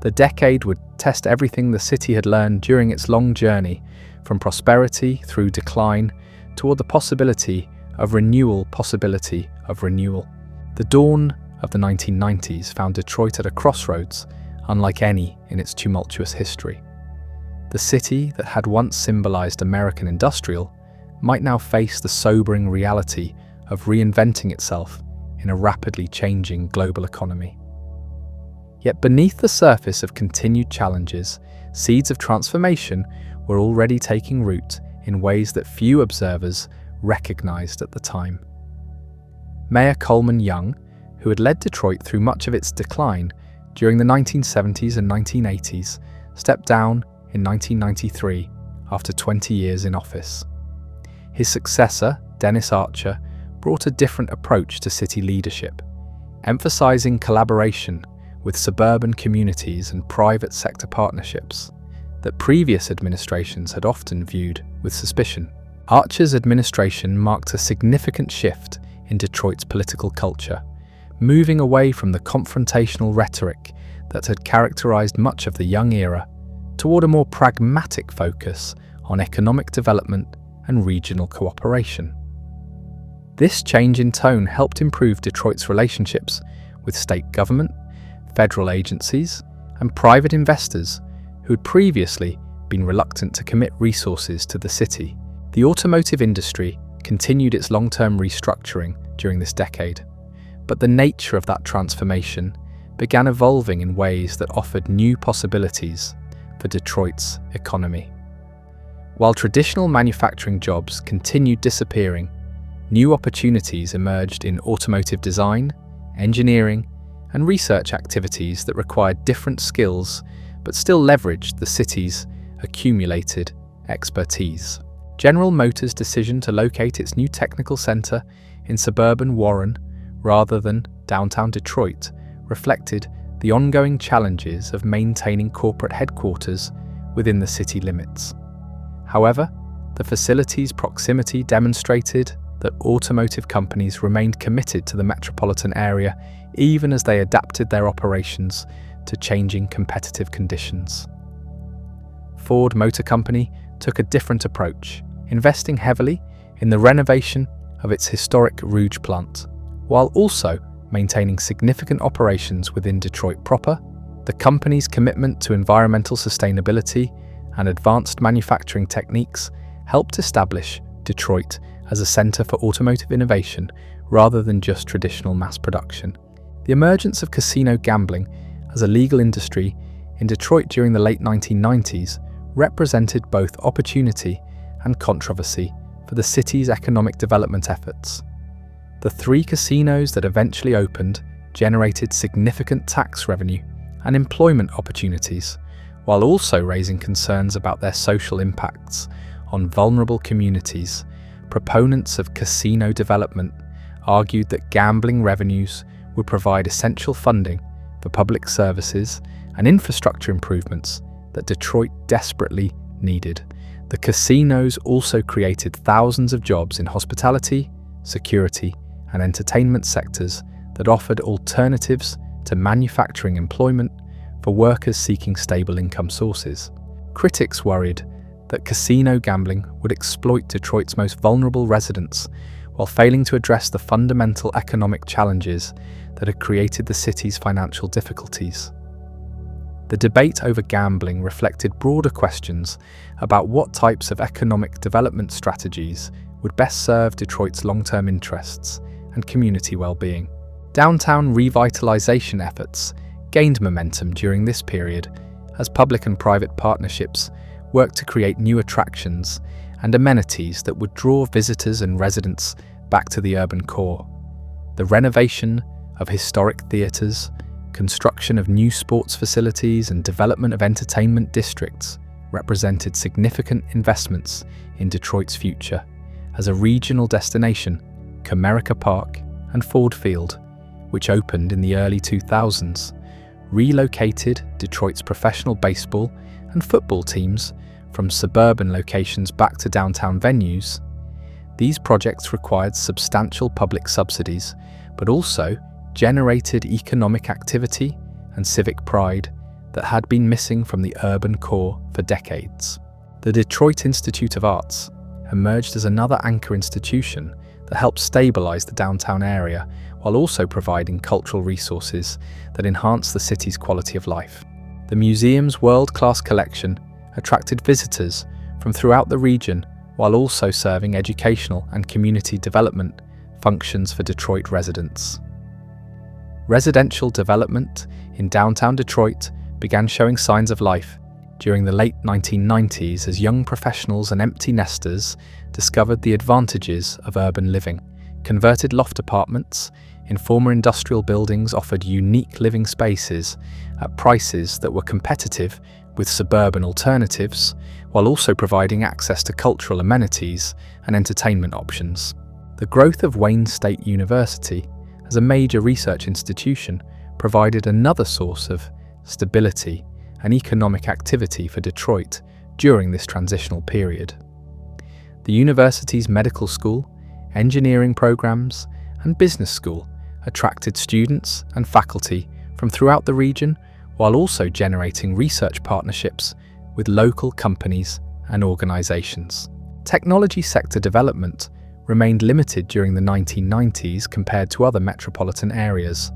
The decade would test everything the city had learned during its long journey, from prosperity through decline toward the possibility of renewal. The dawn of the 1990s found Detroit at a crossroads unlike any in its tumultuous history. The city that had once symbolized American industrial might now face the sobering reality of reinventing itself in a rapidly changing global economy. Yet beneath the surface of continued challenges, seeds of transformation were already taking root in ways that few observers recognized at the time. Mayor Coleman Young, who had led Detroit through much of its decline during the 1970s and 1980s, stepped down in 1993 after 20 years in office. His successor, Dennis Archer, brought a different approach to city leadership, emphasizing collaboration with suburban communities and private sector partnerships that previous administrations had often viewed with suspicion. Archer's administration marked a significant shift in Detroit's political culture, moving away from the confrontational rhetoric that had characterized much of the Young era toward a more pragmatic focus on economic development and regional cooperation. This change in tone helped improve Detroit's relationships with state government, federal agencies, and private investors who had previously been reluctant to commit resources to the city. The automotive industry continued its long-term restructuring during this decade, but the nature of that transformation began evolving in ways that offered new possibilities for Detroit's economy. While traditional manufacturing jobs continued disappearing, new opportunities emerged in automotive design, engineering, and research activities that required different skills but still leveraged the city's accumulated expertise. General Motors' decision to locate its new technical center in suburban Warren rather than downtown Detroit reflected the ongoing challenges of maintaining corporate headquarters within the city limits. However, the facility's proximity demonstrated that automotive companies remained committed to the metropolitan area even as they adapted their operations to changing competitive conditions. Ford Motor Company took a different approach, investing heavily in the renovation of its historic Rouge plant, while also maintaining significant operations within Detroit proper. The company's commitment to environmental sustainability and advanced manufacturing techniques helped establish Detroit as a center for automotive innovation rather than just traditional mass production. The emergence of casino gambling as a legal industry in Detroit during the late 1990s represented both opportunity and controversy for the city's economic development efforts. The 3 casinos that eventually opened generated significant tax revenue and employment opportunities, while also raising concerns about their social impacts on vulnerable communities. Proponents of casino development argued that gambling revenues would provide essential funding for public services and infrastructure improvements that Detroit desperately needed. The casinos also created thousands of jobs in hospitality, security, and entertainment sectors that offered alternatives to manufacturing employment for workers seeking stable income sources. Critics worried that casino gambling would exploit Detroit's most vulnerable residents while failing to address the fundamental economic challenges that had created the city's financial difficulties. The debate over gambling reflected broader questions about what types of economic development strategies would best serve Detroit's long-term interests and community well-being. Downtown revitalization efforts gained momentum during this period as public and private partnerships worked to create new attractions and amenities that would draw visitors and residents back to the urban core. The renovation of historic theatres, construction of new sports facilities, and development of entertainment districts represented significant investments in Detroit's future. As a regional destination, Comerica Park and Ford Field, which opened in the early 2000s, relocated Detroit's professional baseball and football teams from suburban locations back to downtown venues. These projects required substantial public subsidies, but also generated economic activity and civic pride that had been missing from the urban core for decades. The Detroit Institute of Arts emerged as another anchor institution that helped stabilize the downtown area while also providing cultural resources that enhanced the city's quality of life. The museum's world-class collection attracted visitors from throughout the region while also serving educational and community development functions for Detroit residents. Residential development in downtown Detroit began showing signs of life during the late 1990s as young professionals and empty nesters discovered the advantages of urban living. Converted loft apartments in former industrial buildings offered unique living spaces at prices that were competitive with suburban alternatives, while also providing access to cultural amenities and entertainment options. The growth of Wayne State University as a major research institution provided another source of stability and economic activity for Detroit during this transitional period. The university's medical school, engineering programs, and business school attracted students and faculty from throughout the region while also generating research partnerships with local companies and organizations. Technology sector development remained limited during the 1990s compared to other metropolitan areas,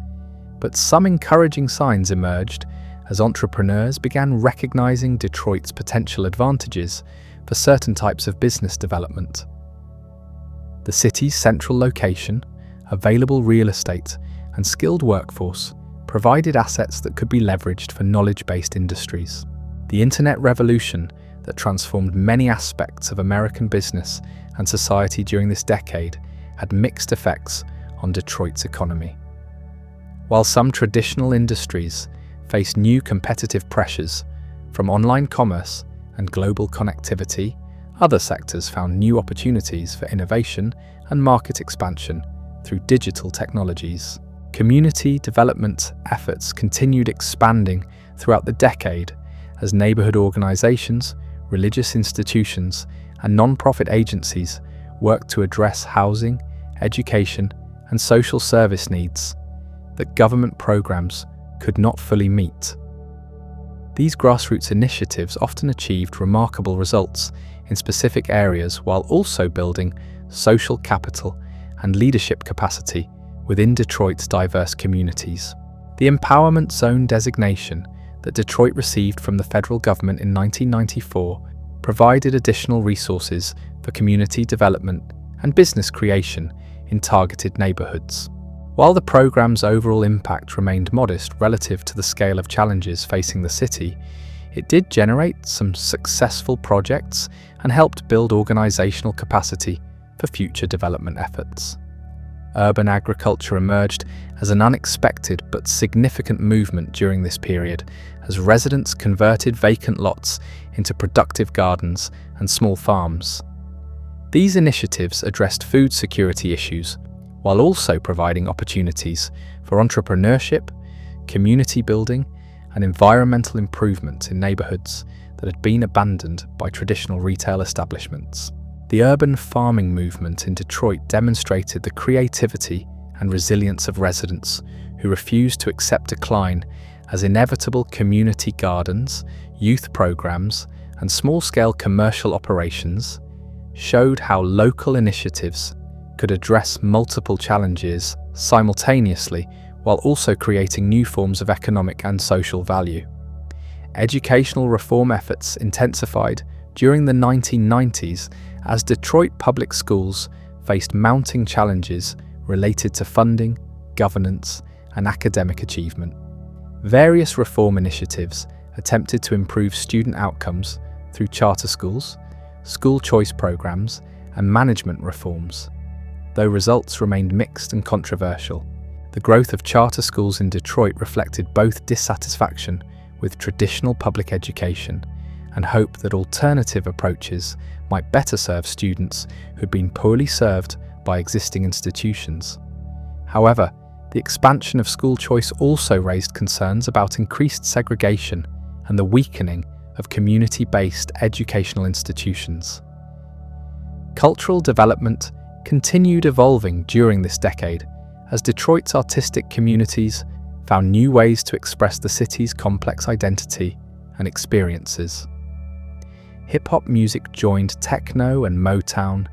but some encouraging signs emerged as entrepreneurs began recognizing Detroit's potential advantages for certain types of business development. The city's central location, available real estate, and skilled workforce provided assets that could be leveraged for knowledge-based industries. The Internet revolution that transformed many aspects of American business and society during this decade had mixed effects on Detroit's economy. While some traditional industries faced new competitive pressures from online commerce and global connectivity, other sectors found new opportunities for innovation and market expansion through digital technologies. Community development efforts continued expanding throughout the decade as neighborhood organizations, religious institutions, and non-profit agencies worked to address housing, education, and social service needs that government programs could not fully meet. These grassroots initiatives often achieved remarkable results in specific areas while also building social capital and leadership capacity within Detroit's diverse communities. The Empowerment Zone designation that Detroit received from the federal government in 1994 provided additional resources for community development and business creation in targeted neighborhoods. While the program's overall impact remained modest relative to the scale of challenges facing the city, it did generate some successful projects and helped build organizational capacity for future development efforts. Urban agriculture emerged as an unexpected but significant movement during this period, as residents converted vacant lots into productive gardens and small farms. These initiatives addressed food security issues, while also providing opportunities for entrepreneurship, community building, and environmental improvement in neighborhoods that had been abandoned by traditional retail establishments. The urban farming movement in Detroit demonstrated the creativity and resilience of residents who refused to accept decline, as inevitable community gardens, youth programs, and small-scale commercial operations showed how local initiatives could address multiple challenges simultaneously while also creating new forms of economic and social value. Educational reform efforts intensified during the 1990s as Detroit public schools faced mounting challenges related to funding, governance, and academic achievement. Various reform initiatives attempted to improve student outcomes through charter schools, school choice programs, and management reforms, though results remained mixed and controversial. The growth of charter schools in Detroit reflected both dissatisfaction with traditional public education and hope that alternative approaches might better serve students who'd been poorly served by existing institutions. However, the expansion of school choice also raised concerns about increased segregation and the weakening of community-based educational institutions. Cultural development continued evolving during this decade as Detroit's artistic communities found new ways to express the city's complex identity and experiences. Hip-hop music joined techno and Motown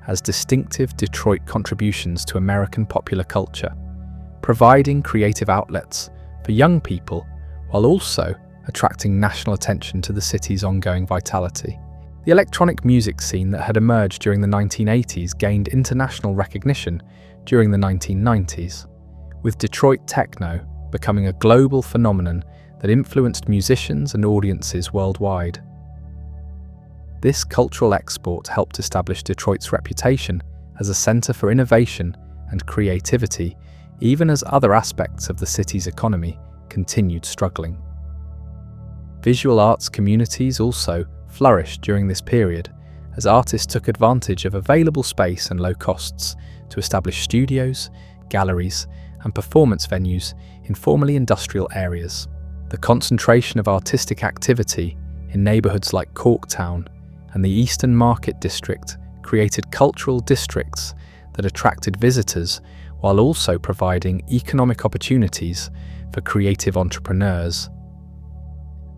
as distinctive Detroit contributions to American popular culture, providing creative outlets for young people while also attracting national attention to the city's ongoing vitality. The electronic music scene that had emerged during the 1980s gained international recognition during the 1990s, with Detroit techno becoming a global phenomenon that influenced musicians and audiences worldwide. This cultural export helped establish Detroit's reputation as a center for innovation and creativity, even as other aspects of the city's economy continued struggling. Visual arts communities also flourished during this period, as artists took advantage of available space and low costs to establish studios, galleries, and performance venues in formerly industrial areas. The concentration of artistic activity in neighborhoods like Corktown and the Eastern Market District created cultural districts that attracted visitors while also providing economic opportunities for creative entrepreneurs.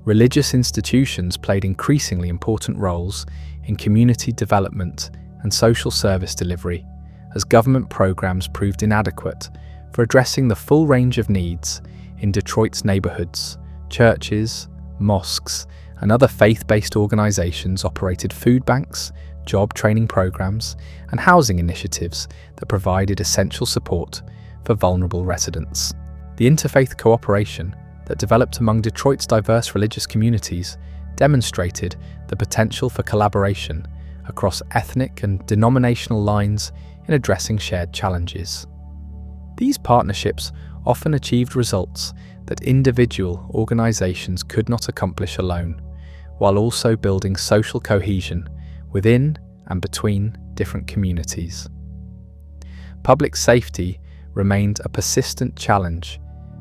Religious institutions played increasingly important roles in community development and social service delivery, as government programs proved inadequate for addressing the full range of needs in Detroit's neighborhoods. Churches, mosques, and other faith-based organizations operated food banks, job training programs, and housing initiatives that provided essential support for vulnerable residents. The interfaith cooperation that developed among Detroit's diverse religious communities demonstrated the potential for collaboration across ethnic and denominational lines in addressing shared challenges. These partnerships often achieved results that individual organizations could not accomplish alone, while also building social cohesion within and between different communities. Public safety remained a persistent challenge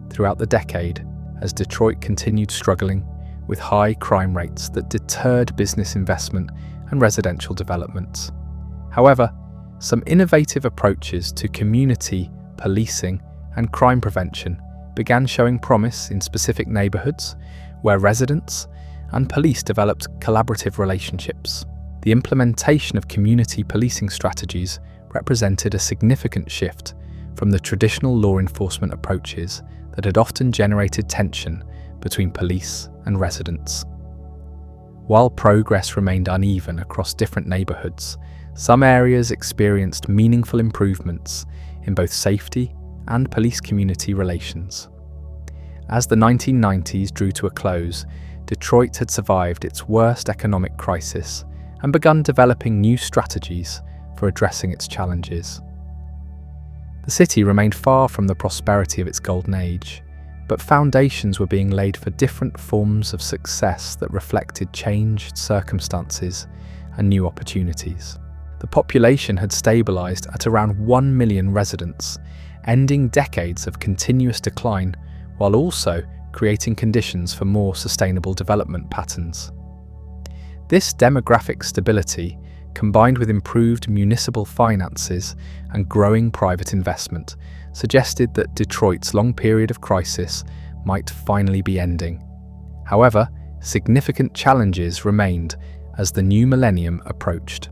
throughout the decade as Detroit continued struggling with high crime rates that deterred business investment and residential development. However, some innovative approaches to community policing and crime prevention began showing promise in specific neighborhoods where residents and police developed collaborative relationships. The implementation of community policing strategies represented a significant shift from the traditional law enforcement approaches that had often generated tension between police and residents. While progress remained uneven across different neighborhoods, some areas experienced meaningful improvements in both safety and police-community relations. As the 1990s drew to a close, Detroit had survived its worst economic crisis and begun developing new strategies for addressing its challenges. The city remained far from the prosperity of its golden age, but foundations were being laid for different forms of success that reflected changed circumstances and new opportunities. The population had stabilized at around 1 million residents, ending decades of continuous decline while also creating conditions for more sustainable development patterns. This demographic stability, combined with improved municipal finances and growing private investment, suggested that Detroit's long period of crisis might finally be ending. However, significant challenges remained as the new millennium approached.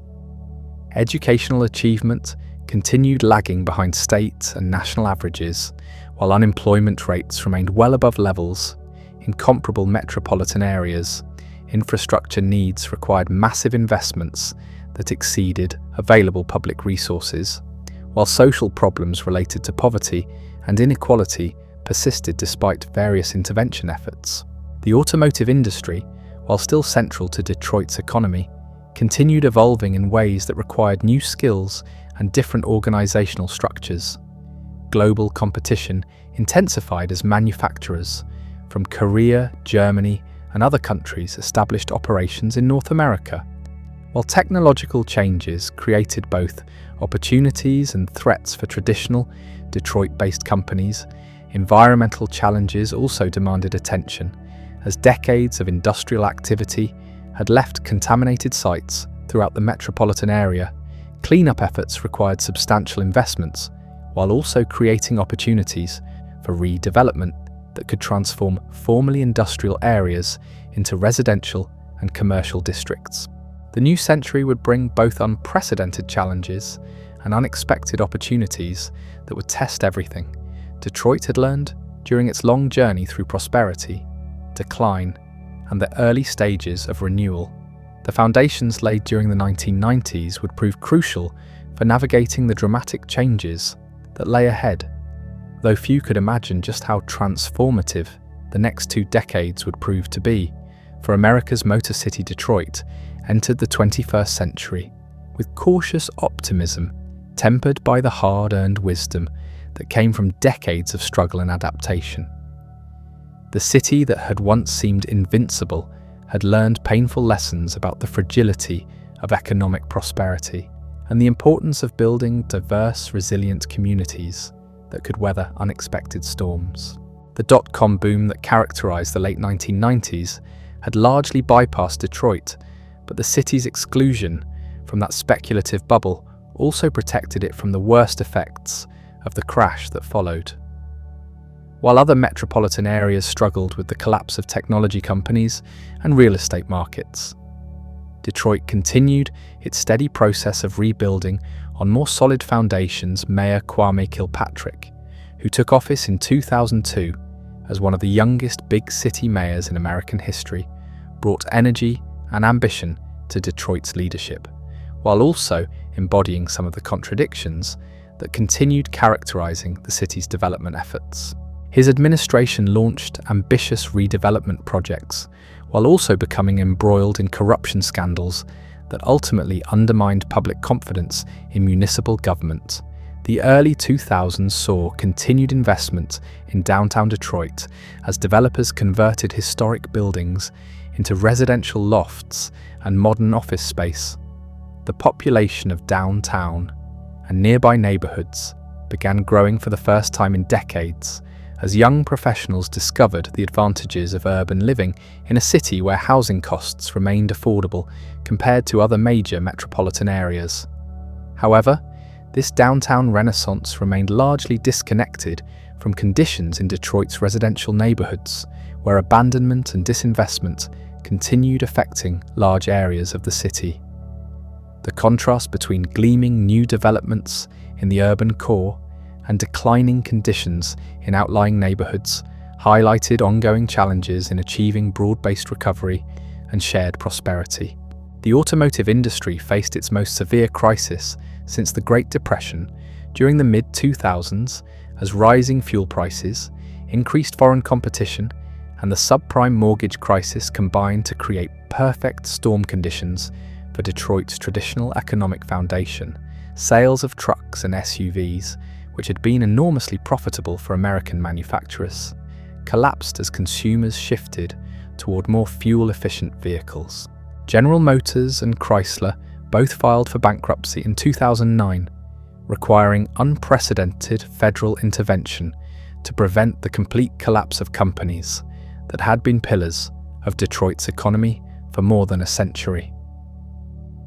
Educational achievement continued lagging behind state and national averages, while unemployment rates remained well above levels in comparable metropolitan areas. Infrastructure needs required massive investments that exceeded available public resources, while social problems related to poverty and inequality persisted despite various intervention efforts. The automotive industry, while still central to Detroit's economy, continued evolving in ways that required new skills and different organizational structures. Global competition intensified as manufacturers from Korea, Germany, and other countries established operations in North America. While technological changes created both opportunities and threats for traditional Detroit-based companies, environmental challenges also demanded attention, as decades of industrial activity had left contaminated sites throughout the metropolitan area. Cleanup efforts required substantial investments, while also creating opportunities for redevelopment that could transform formerly industrial areas into residential and commercial districts. The new century would bring both unprecedented challenges and unexpected opportunities that would test everything Detroit had learned during its long journey through prosperity, decline, and the early stages of renewal. The foundations laid during the 1990s would prove crucial for navigating the dramatic changes that lay ahead, though few could imagine just how transformative the next 2 decades would prove to be, for America's Motor City Detroit entered the 21st century with cautious optimism tempered by the hard-earned wisdom that came from decades of struggle and adaptation. The city that had once seemed invincible had learned painful lessons about the fragility of economic prosperity and the importance of building diverse, resilient communities that could weather unexpected storms. The dot-com boom that characterized the late 1990s had largely bypassed Detroit, but the city's exclusion from that speculative bubble also protected it from the worst effects of the crash that followed. While other metropolitan areas struggled with the collapse of technology companies and real estate markets, Detroit continued its steady process of rebuilding on more solid foundations. Mayor Kwame Kilpatrick, who took office in 2002 as one of the youngest big city mayors in American history, brought energy and ambition to Detroit's leadership, while also embodying some of the contradictions that continued characterizing the city's development efforts. His administration launched ambitious redevelopment projects, while also becoming embroiled in corruption scandals that ultimately undermined public confidence in municipal government. The early 2000s saw continued investment in downtown Detroit as developers converted historic buildings into residential lofts and modern office space. The population of downtown and nearby neighborhoods began growing for the first time in decades as young professionals discovered the advantages of urban living in a city where housing costs remained affordable compared to other major metropolitan areas. However, this downtown renaissance remained largely disconnected from conditions in Detroit's residential neighborhoods, where abandonment and disinvestment continued affecting large areas of the city. The contrast between gleaming new developments in the urban core and declining conditions in outlying neighborhoods highlighted ongoing challenges in achieving broad-based recovery and shared prosperity. The automotive industry faced its most severe crisis since the Great Depression during the mid-2000s as rising fuel prices, increased foreign competition, and the subprime mortgage crisis combined to create perfect storm conditions for Detroit's traditional economic foundation. Sales of trucks and SUVs, which had been enormously profitable for American manufacturers, collapsed as consumers shifted toward more fuel-efficient vehicles. General Motors and Chrysler both filed for bankruptcy in 2009, requiring unprecedented federal intervention to prevent the complete collapse of companies that had been pillars of Detroit's economy for more than a century.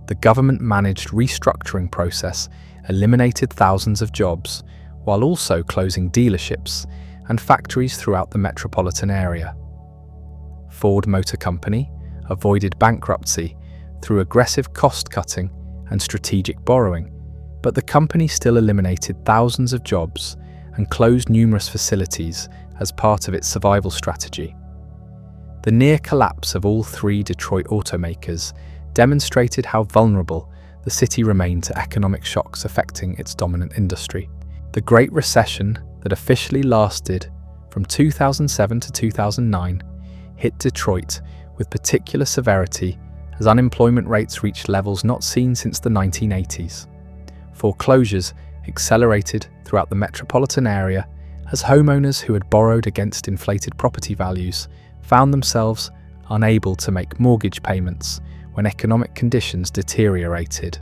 The government-managed restructuring process eliminated thousands of jobs while also closing dealerships and factories throughout the metropolitan area. Ford Motor Company avoided bankruptcy through aggressive cost-cutting and strategic borrowing, but the company still eliminated thousands of jobs and closed numerous facilities as part of its survival strategy. The near collapse of all three Detroit automakers demonstrated how vulnerable the city remained to economic shocks affecting its dominant industry. The Great Recession, that officially lasted from 2007 to 2009, hit Detroit with particular severity as unemployment rates reached levels not seen since the 1980s. Foreclosures accelerated throughout the metropolitan area as homeowners who had borrowed against inflated property values found themselves unable to make mortgage payments when economic conditions deteriorated.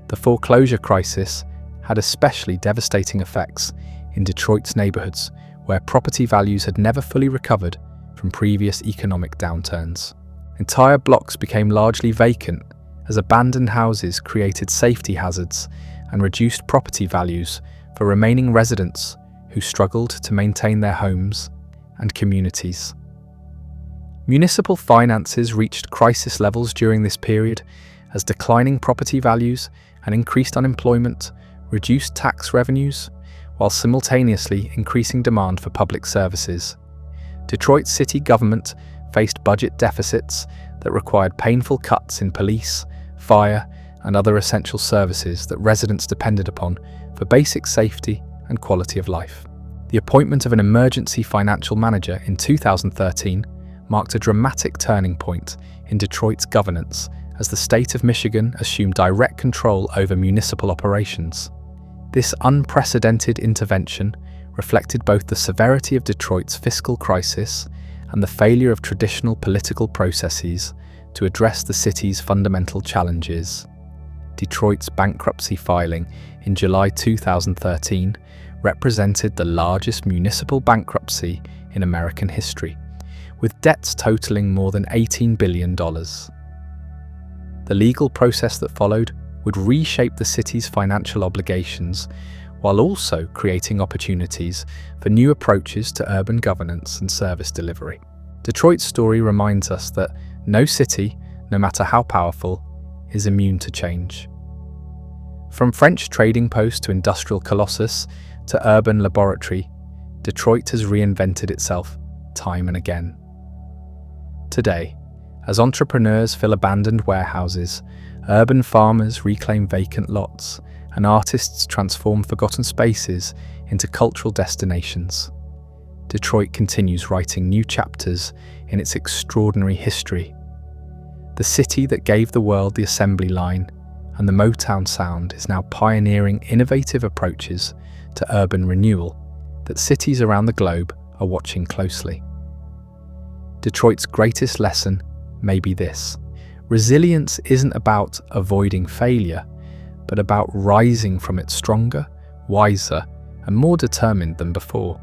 The foreclosure crisis had especially devastating effects in Detroit's neighborhoods, where property values had never fully recovered from previous economic downturns. Entire blocks became largely vacant as abandoned houses created safety hazards and reduced property values for remaining residents who struggled to maintain their homes and communities. Municipal finances reached crisis levels during this period as declining property values and increased unemployment reduced tax revenues, while simultaneously increasing demand for public services. Detroit's city government faced budget deficits that required painful cuts in police, fire, and other essential services that residents depended upon for basic safety and quality of life. The appointment of an emergency financial manager in 2013 marked a dramatic turning point in Detroit's governance as the state of Michigan assumed direct control over municipal operations. This unprecedented intervention reflected both the severity of Detroit's fiscal crisis and the failure of traditional political processes to address the city's fundamental challenges. Detroit's bankruptcy filing in July 2013 represented the largest municipal bankruptcy in American history, with debts totaling more than $18 billion. The legal process that followed would reshape the city's financial obligations while also creating opportunities for new approaches to urban governance and service delivery. Detroit's story reminds us that no city, no matter how powerful, is immune to change. From French trading post to industrial colossus to urban laboratory, Detroit has reinvented itself time and again. Today, as entrepreneurs fill abandoned warehouses, urban farmers reclaim vacant lots, and artists transform forgotten spaces into cultural destinations, Detroit continues writing new chapters in its extraordinary history. The city that gave the world the assembly line and the Motown sound is now pioneering innovative approaches to urban renewal that cities around the globe are watching closely. Detroit's greatest lesson may be this: resilience isn't about avoiding failure, but about rising from it stronger, wiser, and more determined than before.